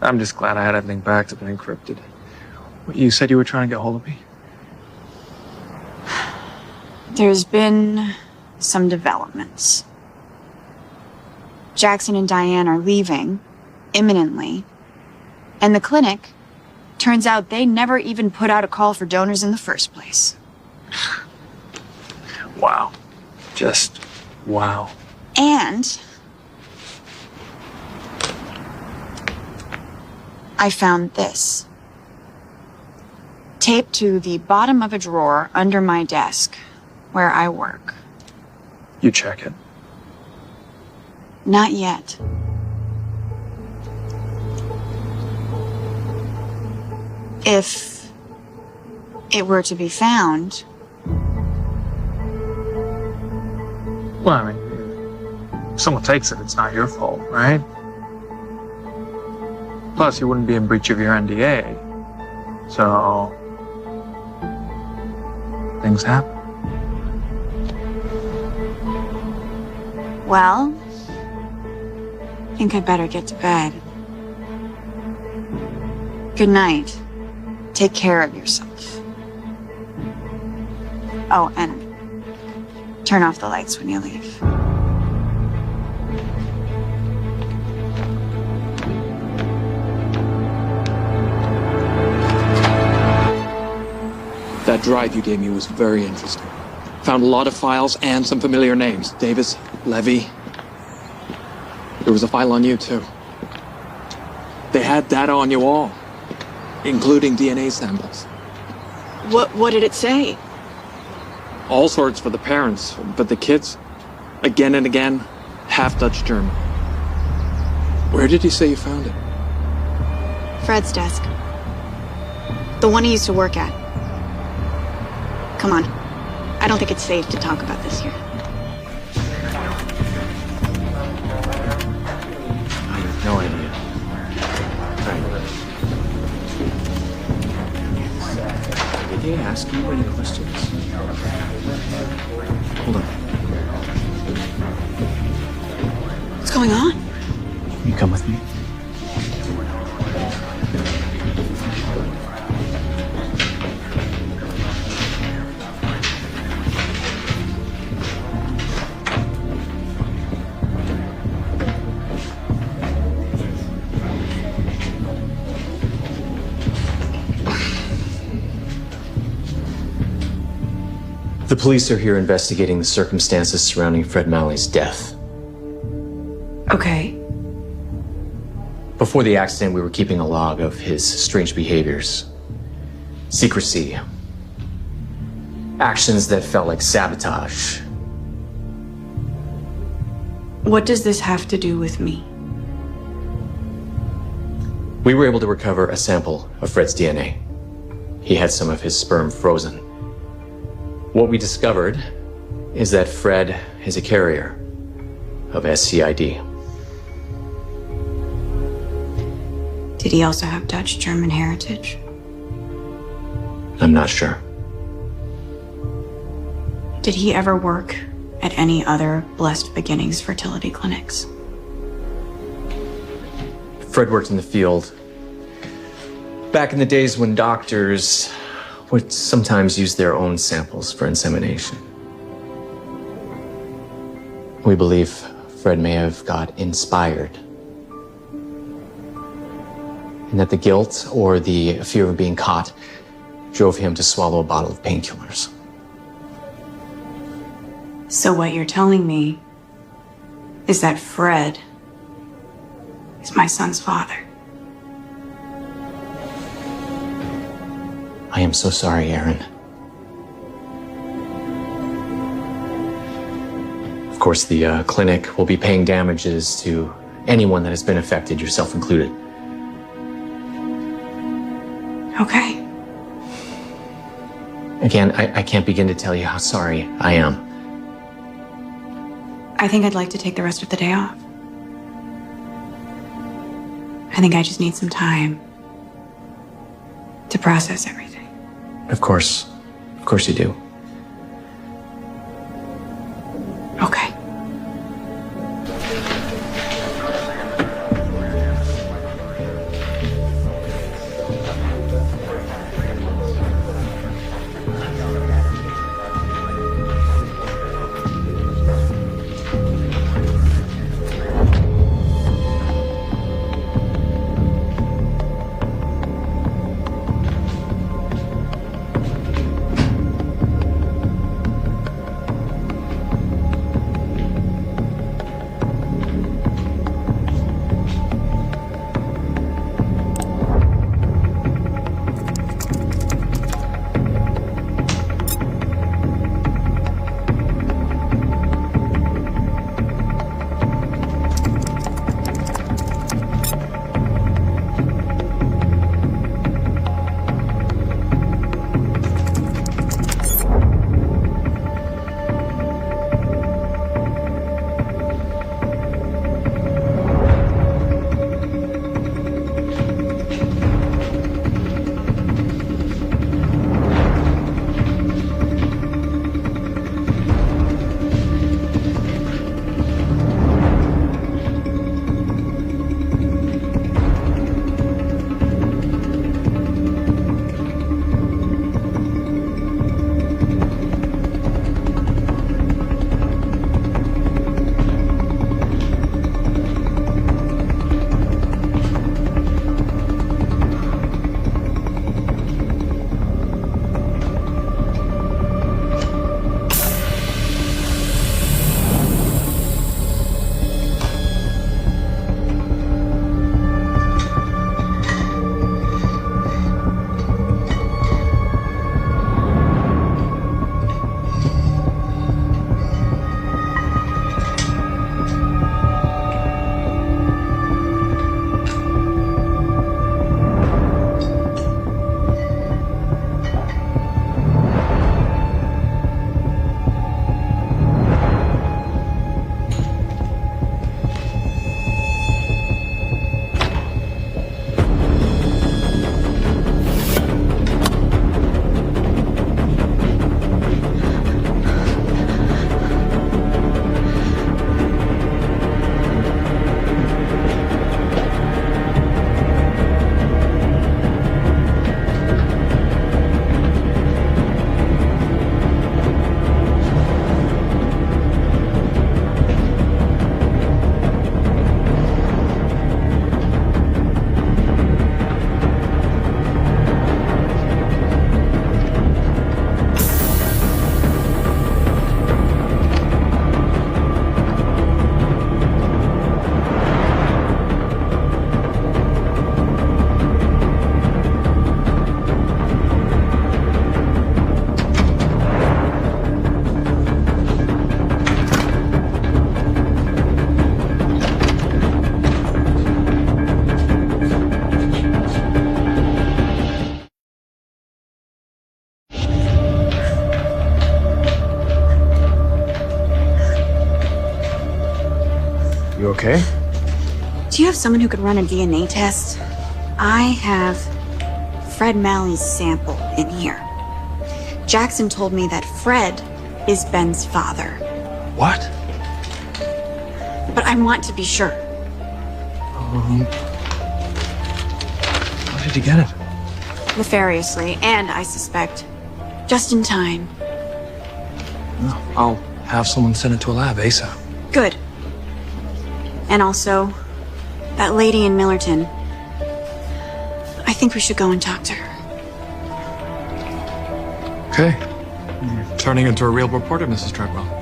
I'm just glad I had everything backed up and encrypted. You said you were trying to get hold of me? There's been some developments. Jackson and Diane are leaving imminently. And the clinic, turns out they never even put out a call for donors in the first place. Wow. Just wow. And I found this. Taped to the bottom of a drawer under my desk where I work. You check it. Not yet. If it were to be found... Well, I mean, if someone takes it, it's not your fault, right? Plus, you wouldn't be in breach of your NDA. So... things happen. Well, I think I'd better get to bed. Good night. Take care of yourself. Oh, and turn off the lights when you leave. That drive you gave me was very interesting. Found a lot of files and some familiar names. Davis, Levy. There was a file on you, too. They had data on you all, including DNA samples. What did it say? All sorts for the parents, but the kids, again and again, half Dutch German. Where did you say you found it? Fred's desk. The one he used to work at. Come on. I don't think it's safe to talk about this here. they ask you any questions? Hold on. What's going on? You come with me. The police are here investigating the circumstances surrounding Fred Malley's death. Okay. Before the accident, we were keeping a log of his strange behaviors. Secrecy. Actions that felt like sabotage. What does this have to do with me? We were able to recover a sample of Fred's DNA. He had some of his sperm frozen. What we discovered is that Fred is a carrier of SCID. Did he also have Dutch German heritage? I'm not sure. Did he ever work at any other Blessed Beginnings fertility clinics? Fred worked in the field back in the days when doctors would sometimes use their own samples for insemination. We believe Fred may have got inspired, and that the guilt or the fear of being caught drove him to swallow a bottle of painkillers. So what you're telling me is that Fred is my son's father. I am so sorry, Aaron. Of course, the clinic will be paying damages to anyone that has been affected, yourself included. Okay. Again, I can't begin to tell you how sorry I am. I think I'd like to take the rest of the day off. I think I just need some time to process everything. Of course you do. Okay. You okay? Do you have someone who could run a DNA test? I have Fred Malley's sample in here. Jackson told me that Fred is Ben's father. What? But I want to be sure. How did you get it? Nefariously, and I suspect, just in time. I'll have someone send it to a lab ASAP. Good. And also, that lady in Millerton. I think we should go and talk to her. Okay. You're turning into a real reporter, Mrs. Treadwell.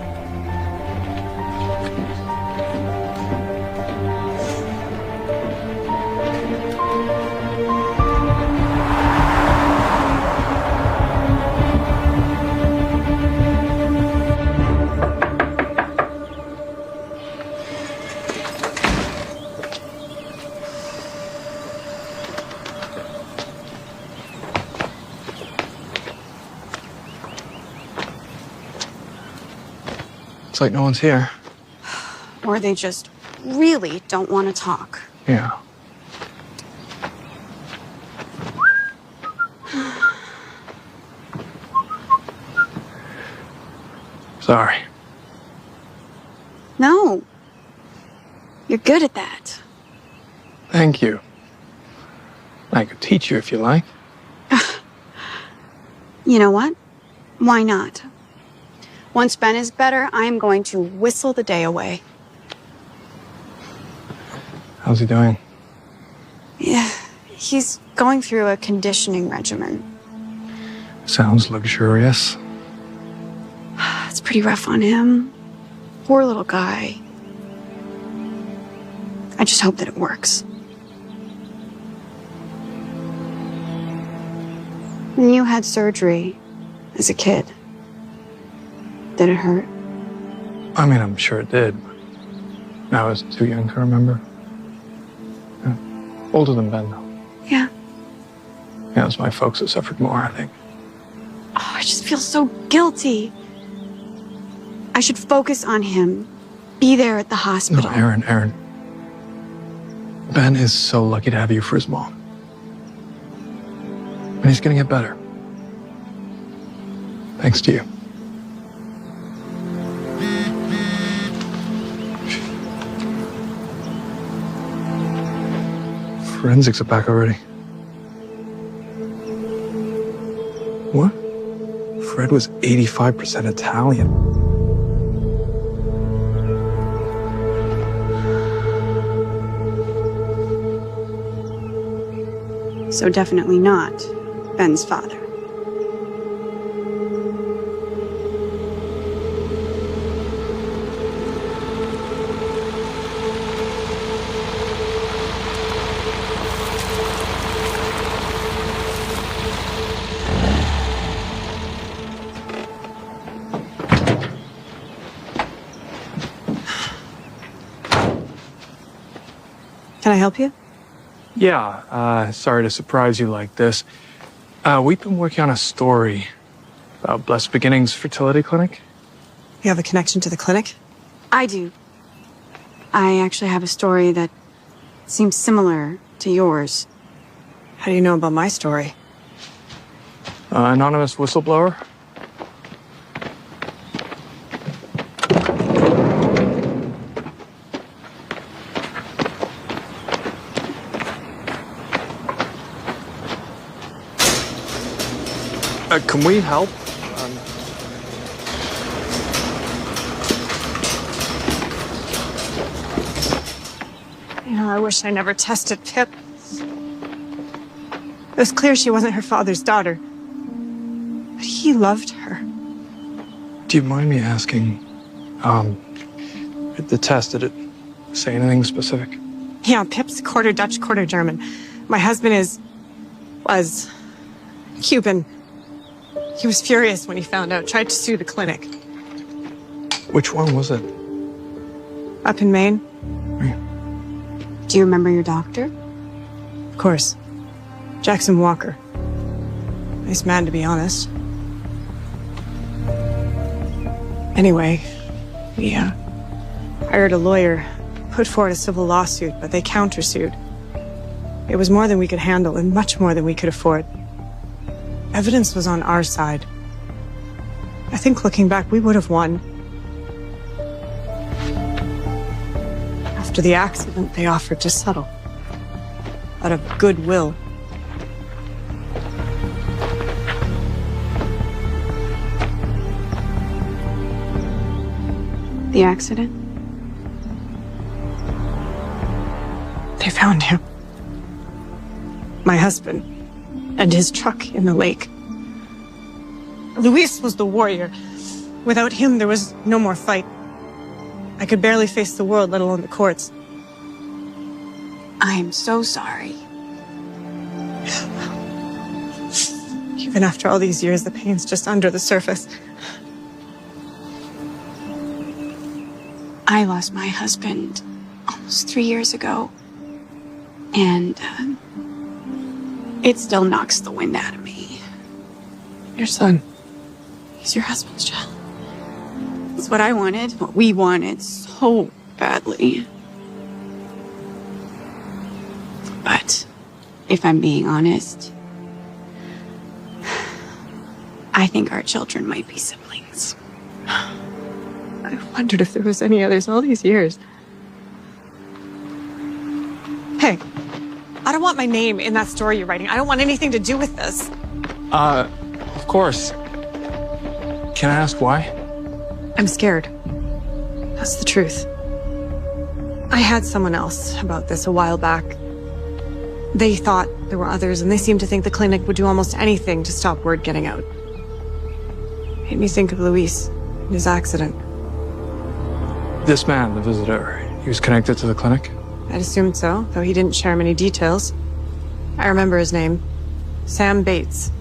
Looks like no one's here. Or they just really don't want to talk. Yeah. Sorry. No. You're good at that. Thank you. I could teach you if you like. You know what? Why not? Once Ben is better, I am going to whistle the day away. How's he doing? Yeah, he's going through a conditioning regimen. Sounds luxurious. It's pretty rough on him. Poor little guy. I just hope that it works. When you had surgery as a kid, did it hurt? I mean, I'm sure it did. But I was too young to remember. Yeah. Older than Ben, though. Yeah. Yeah, it was my folks that suffered more, I think. Oh, I just feel so guilty. I should focus on him. Be there at the hospital. No, Erin. Ben is so lucky to have you for his mom. And he's gonna get better. Thanks to you. Forensics are back already. What? Fred was 85% Italian. So definitely not Ben's father. Can I help you? Yeah, sorry to surprise you like this. We've been working on a story about Blessed Beginnings Fertility Clinic. You have a connection to the clinic? I do. I actually have a story that seems similar to yours. How do you know about my story? Anonymous whistleblower. Can we help? You know, I wish I never tested Pip. It was clear she wasn't her father's daughter. But he loved her. Do you mind me asking, the test, did it say anything specific? Yeah, Pip's quarter Dutch, quarter German. My husband was Cuban. He was furious when he found out, tried to sue the clinic. Which one was it? Up in Maine? Do you remember your doctor? Of course. Jackson Walker. Nice man, to be honest. Anyway, we hired a lawyer put forward a civil lawsuit, but they countersued. It was more than we could handle and much more than we could afford. Evidence was on our side. I think looking back, we would have won. After the accident, they offered to settle. Out of goodwill. The accident? They found him. My husband. And his truck in the lake. Luis was the warrior. Without him, there was no more fight. I could barely face the world, let alone the courts. I am so sorry. Even after all these years, the pain's just under the surface. I lost my husband almost 3 years ago. And it still knocks the wind out of me. Your son. He's your husband's child. It's what I wanted, what we wanted so badly. But if I'm being honest, I think our children might be siblings. I wondered if there was any others all these years. Hey, I don't want my name in that story you're writing. I don't want anything to do with this. Of course. Can I ask why? I'm scared. That's the truth. I had someone else about this a while back. They thought there were others, and they seemed to think the clinic would do almost anything to stop word getting out. Made me think of Luis and his accident. This man, the visitor, he was connected to the clinic? I'd assumed so, though he didn't share many details. I remember his name. Sam Bates.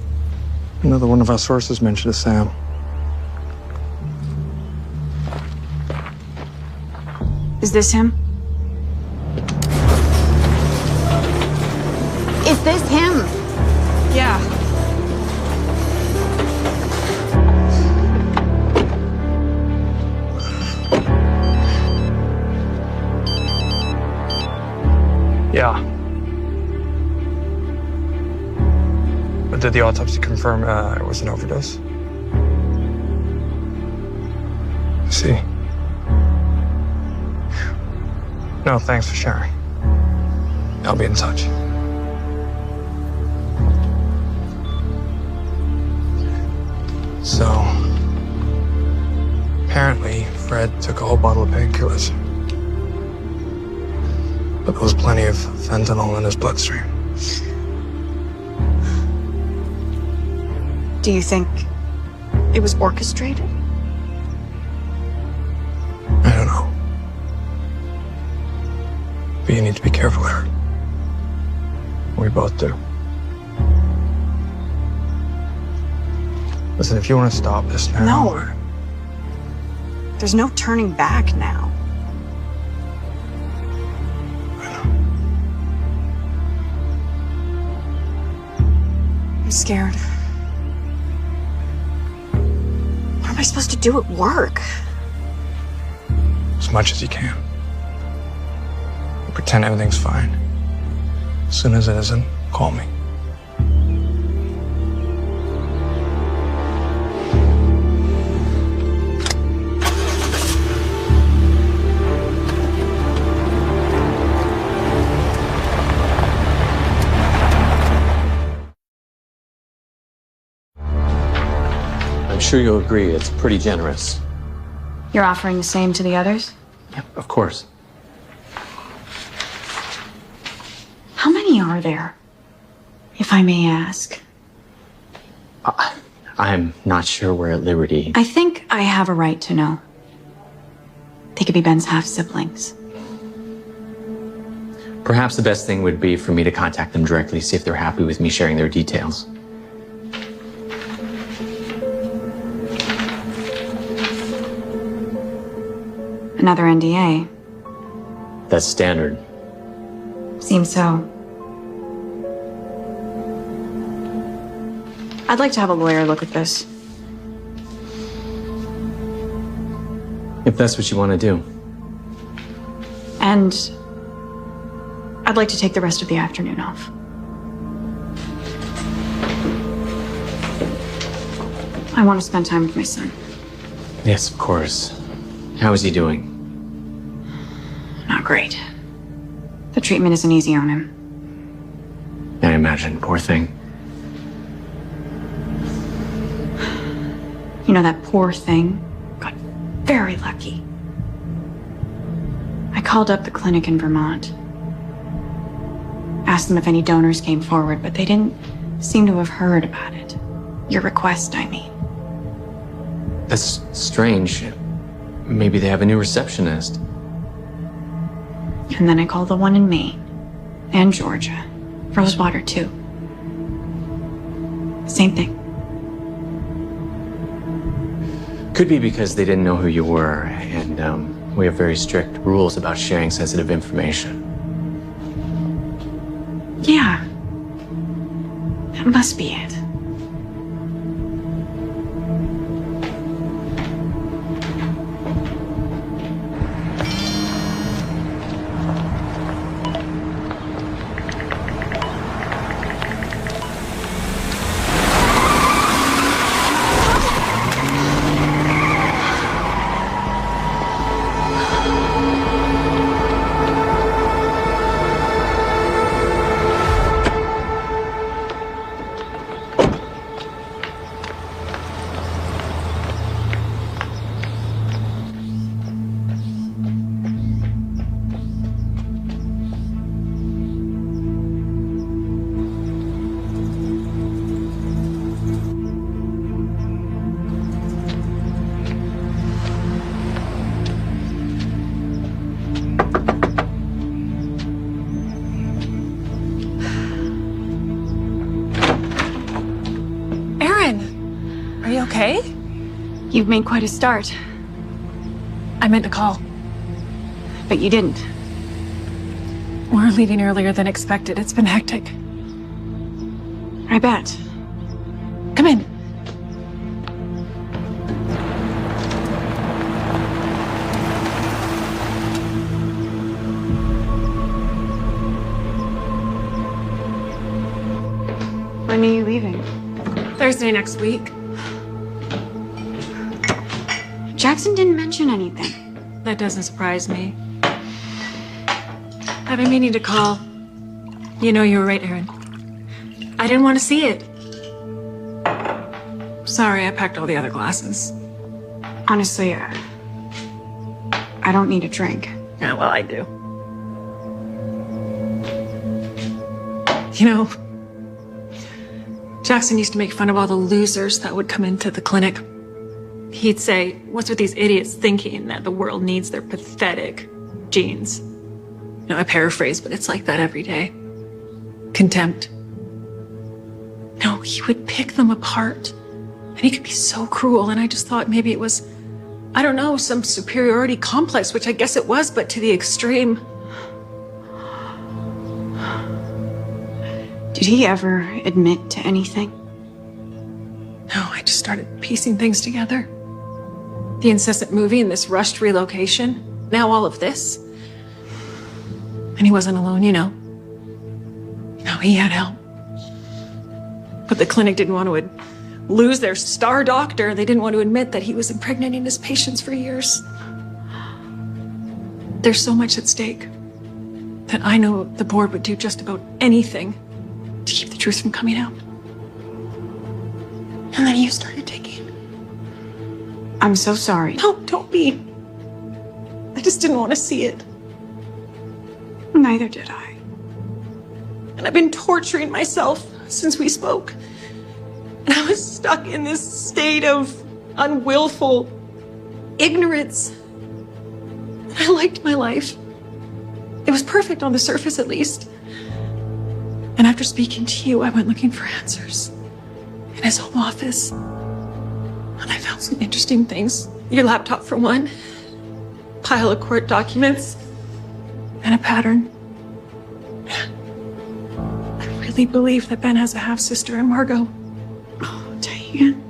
Another one of our sources mentioned a Sam. Is this him? Is this him? Yeah. Yeah. But did the autopsy confirm it was an overdose? I see. No, thanks for sharing. I'll be in touch. So, apparently, Fred took a whole bottle of painkillers. But there was plenty of fentanyl in his bloodstream. Do you think it was orchestrated? I don't know. But you need to be careful, Eric. We both do. Listen, if you want to stop this now... No. There's no turning back now. I'm scared. What am I supposed to do at work? As much as you can. Pretend everything's fine. As soon as it isn't, call me. I'm sure you'll agree it's pretty generous. You're offering the same to the others? Yep, of course. How many are there, if I may ask? I'm not sure we're at liberty. I think I have a right to know. They could be Ben's half-siblings. Perhaps the best thing would be for me to contact them directly, see if they're happy with me sharing their details. Another NDA. That's standard. Seems so. I'd like to have a lawyer look at this. If that's what you want to do. And I'd like to take the rest of the afternoon off. I want to spend time with my son. Yes, of course. How is he doing? Not great. The treatment isn't easy on him. I imagine, poor thing. You know, that poor thing got very lucky. I called up the clinic in Vermont. Asked them if any donors came forward, but they didn't seem to have heard about it. Your request, I mean. That's strange. Maybe they have a new receptionist. And then I called the one in Maine and Georgia. Rosewater, too. Same thing. Could be because they didn't know who you were, and we have very strict rules about sharing sensitive information. Yeah. That must be it. Are you okay? You've made quite a start. I meant to call. But you didn't. We're leaving earlier than expected. It's been hectic. I bet. Come in. When are you leaving? Thursday next week. Jackson didn't mention anything. That doesn't surprise me. I've been meaning to call. You know, you were right, Erin. I didn't want to see it. Sorry, I packed all the other glasses. Honestly, I don't need a drink. Yeah, well, I do. You know, Jackson used to make fun of all the losers that would come into the clinic. He'd say, what's with these idiots thinking that the world needs their pathetic genes? You know, I paraphrase, but it's like that every day. Contempt. No, he would pick them apart. And he could be so cruel. And I just thought maybe it was, I don't know, some superiority complex, which I guess it was, but to the extreme. Did he ever admit to anything? No, I just started piecing things together. The incessant moving, this rushed relocation, now all of this. And he wasn't alone, you know. No, he had help. But the clinic didn't want to lose their star doctor. They didn't want to admit that he was impregnating his patients for years. There's so much at stake that I know the board would do just about anything to keep the truth from coming out. And then you started taking. I'm so sorry. No, don't be. I just didn't want to see it. Neither did I. And I've been torturing myself since we spoke. And I was stuck in this state of unwillful ignorance. And I liked my life. It was perfect on the surface, at least. And after speaking to you, I went looking for answers in his home office. And I found some interesting things. Your laptop, for one. Pile of court documents. And a pattern. I really believe that Ben has a half-sister in Margot. Oh, Diane.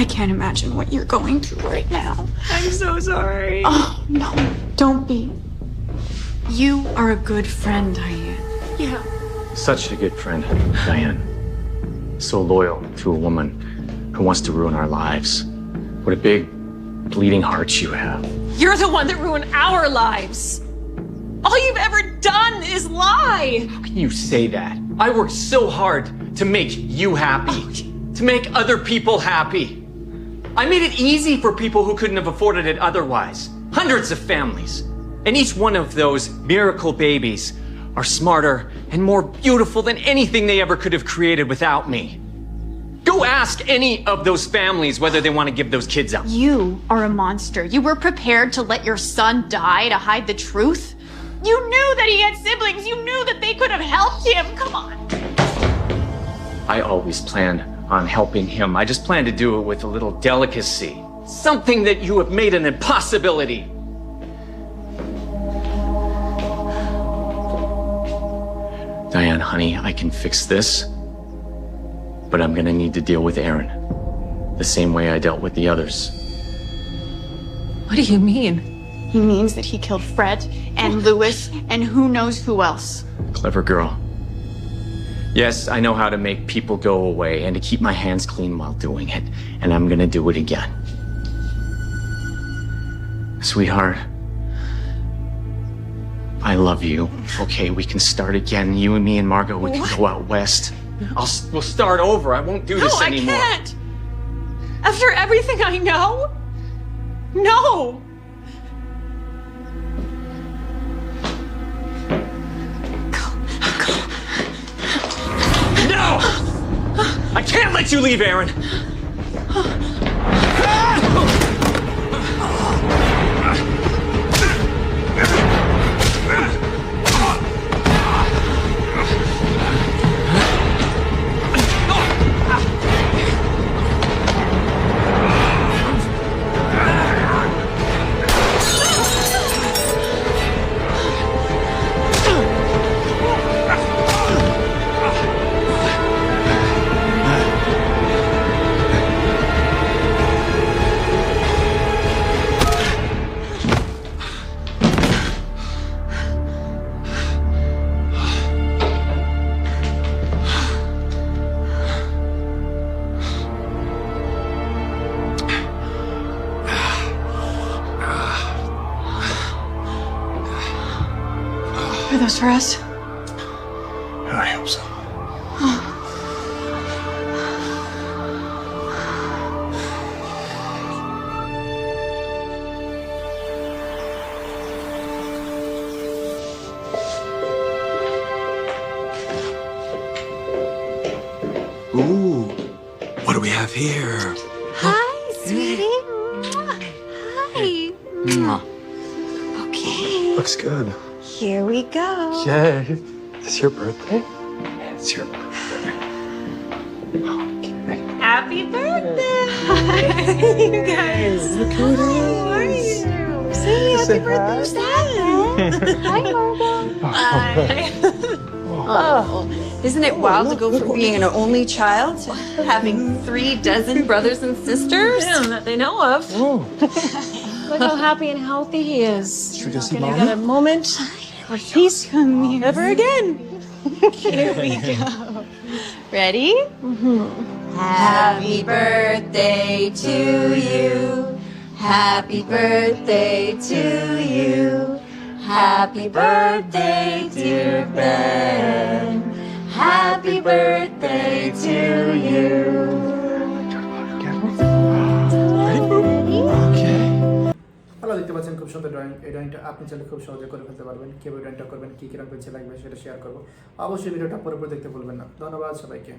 I can't imagine what you're going through right now. I'm so sorry. Oh, no, don't be. You are a good friend, Diane. Yeah. Such a good friend, Diane. So loyal to a woman who wants to ruin our lives. What a big, bleeding heart you have. You're the one that ruined our lives. All you've ever done is lie. How can you say that? I worked so hard to make you happy, to make other people happy. I made it easy for people who couldn't have afforded it otherwise. Hundreds of families. And each one of those miracle babies are smarter and more beautiful than anything they ever could have created without me. Go ask any of those families whether they want to give those kids up. You are a monster. You were prepared to let your son die to hide the truth? You knew that he had siblings. You knew that they could have helped him. Come on. I always planned on helping him. I just planned to do it with a little delicacy. Something that you have made an impossibility. Diane, honey, I can fix this, but I'm gonna need to deal with Aaron the same way I dealt with the others. What do you mean? He means that he killed Fred and Lewis and who knows who else. Clever girl. Yes, I know how to make people go away and to keep my hands clean while doing it, and I'm gonna do it again. Sweetheart, I love you. Okay, we can start again. You and me and Margot, we can go out west. We'll start over. I won't do this anymore. No, I can't. After everything I know? No. No! I can't let you leave, Aaron. Are those for us? I hope so. Ooh, what do we have here? Hi, sweetie. Hi. Okay. Looks good. Here we go. Yay. Is this your birthday? It's your birthday. Happy birthday! Hi, you guys. Look who it is. How are you? Say happy birthday, Dad. Hi, Margot. Hi. Oh, isn't it wild to go from being an only child to having 36 brothers and sisters? Yeah, that they know of. Look how happy and healthy he is. Should we go see Gonna Mama? get a moment for peace ever again. Here we go. Ready? Happy birthday to you. Happy birthday to you. Happy birthday, dear Ben. Happy birthday to you. ভালো দেখতে পাচ্ছেন খুব সুন্দর drawing. এই ড্রয়িংটা আপনি চাইলে খুব সহজে করে ফেলতে পারবেন। কিভাবে ড্রয়িংটা করবেন, কি কি রকম পেন্সিল লাগবে সেটা শেয়ার করব। অবশ্যই ভিডিওটা পুরোপুরি দেখতে ভুলবেন না। ধন্যবাদ সবাইকে।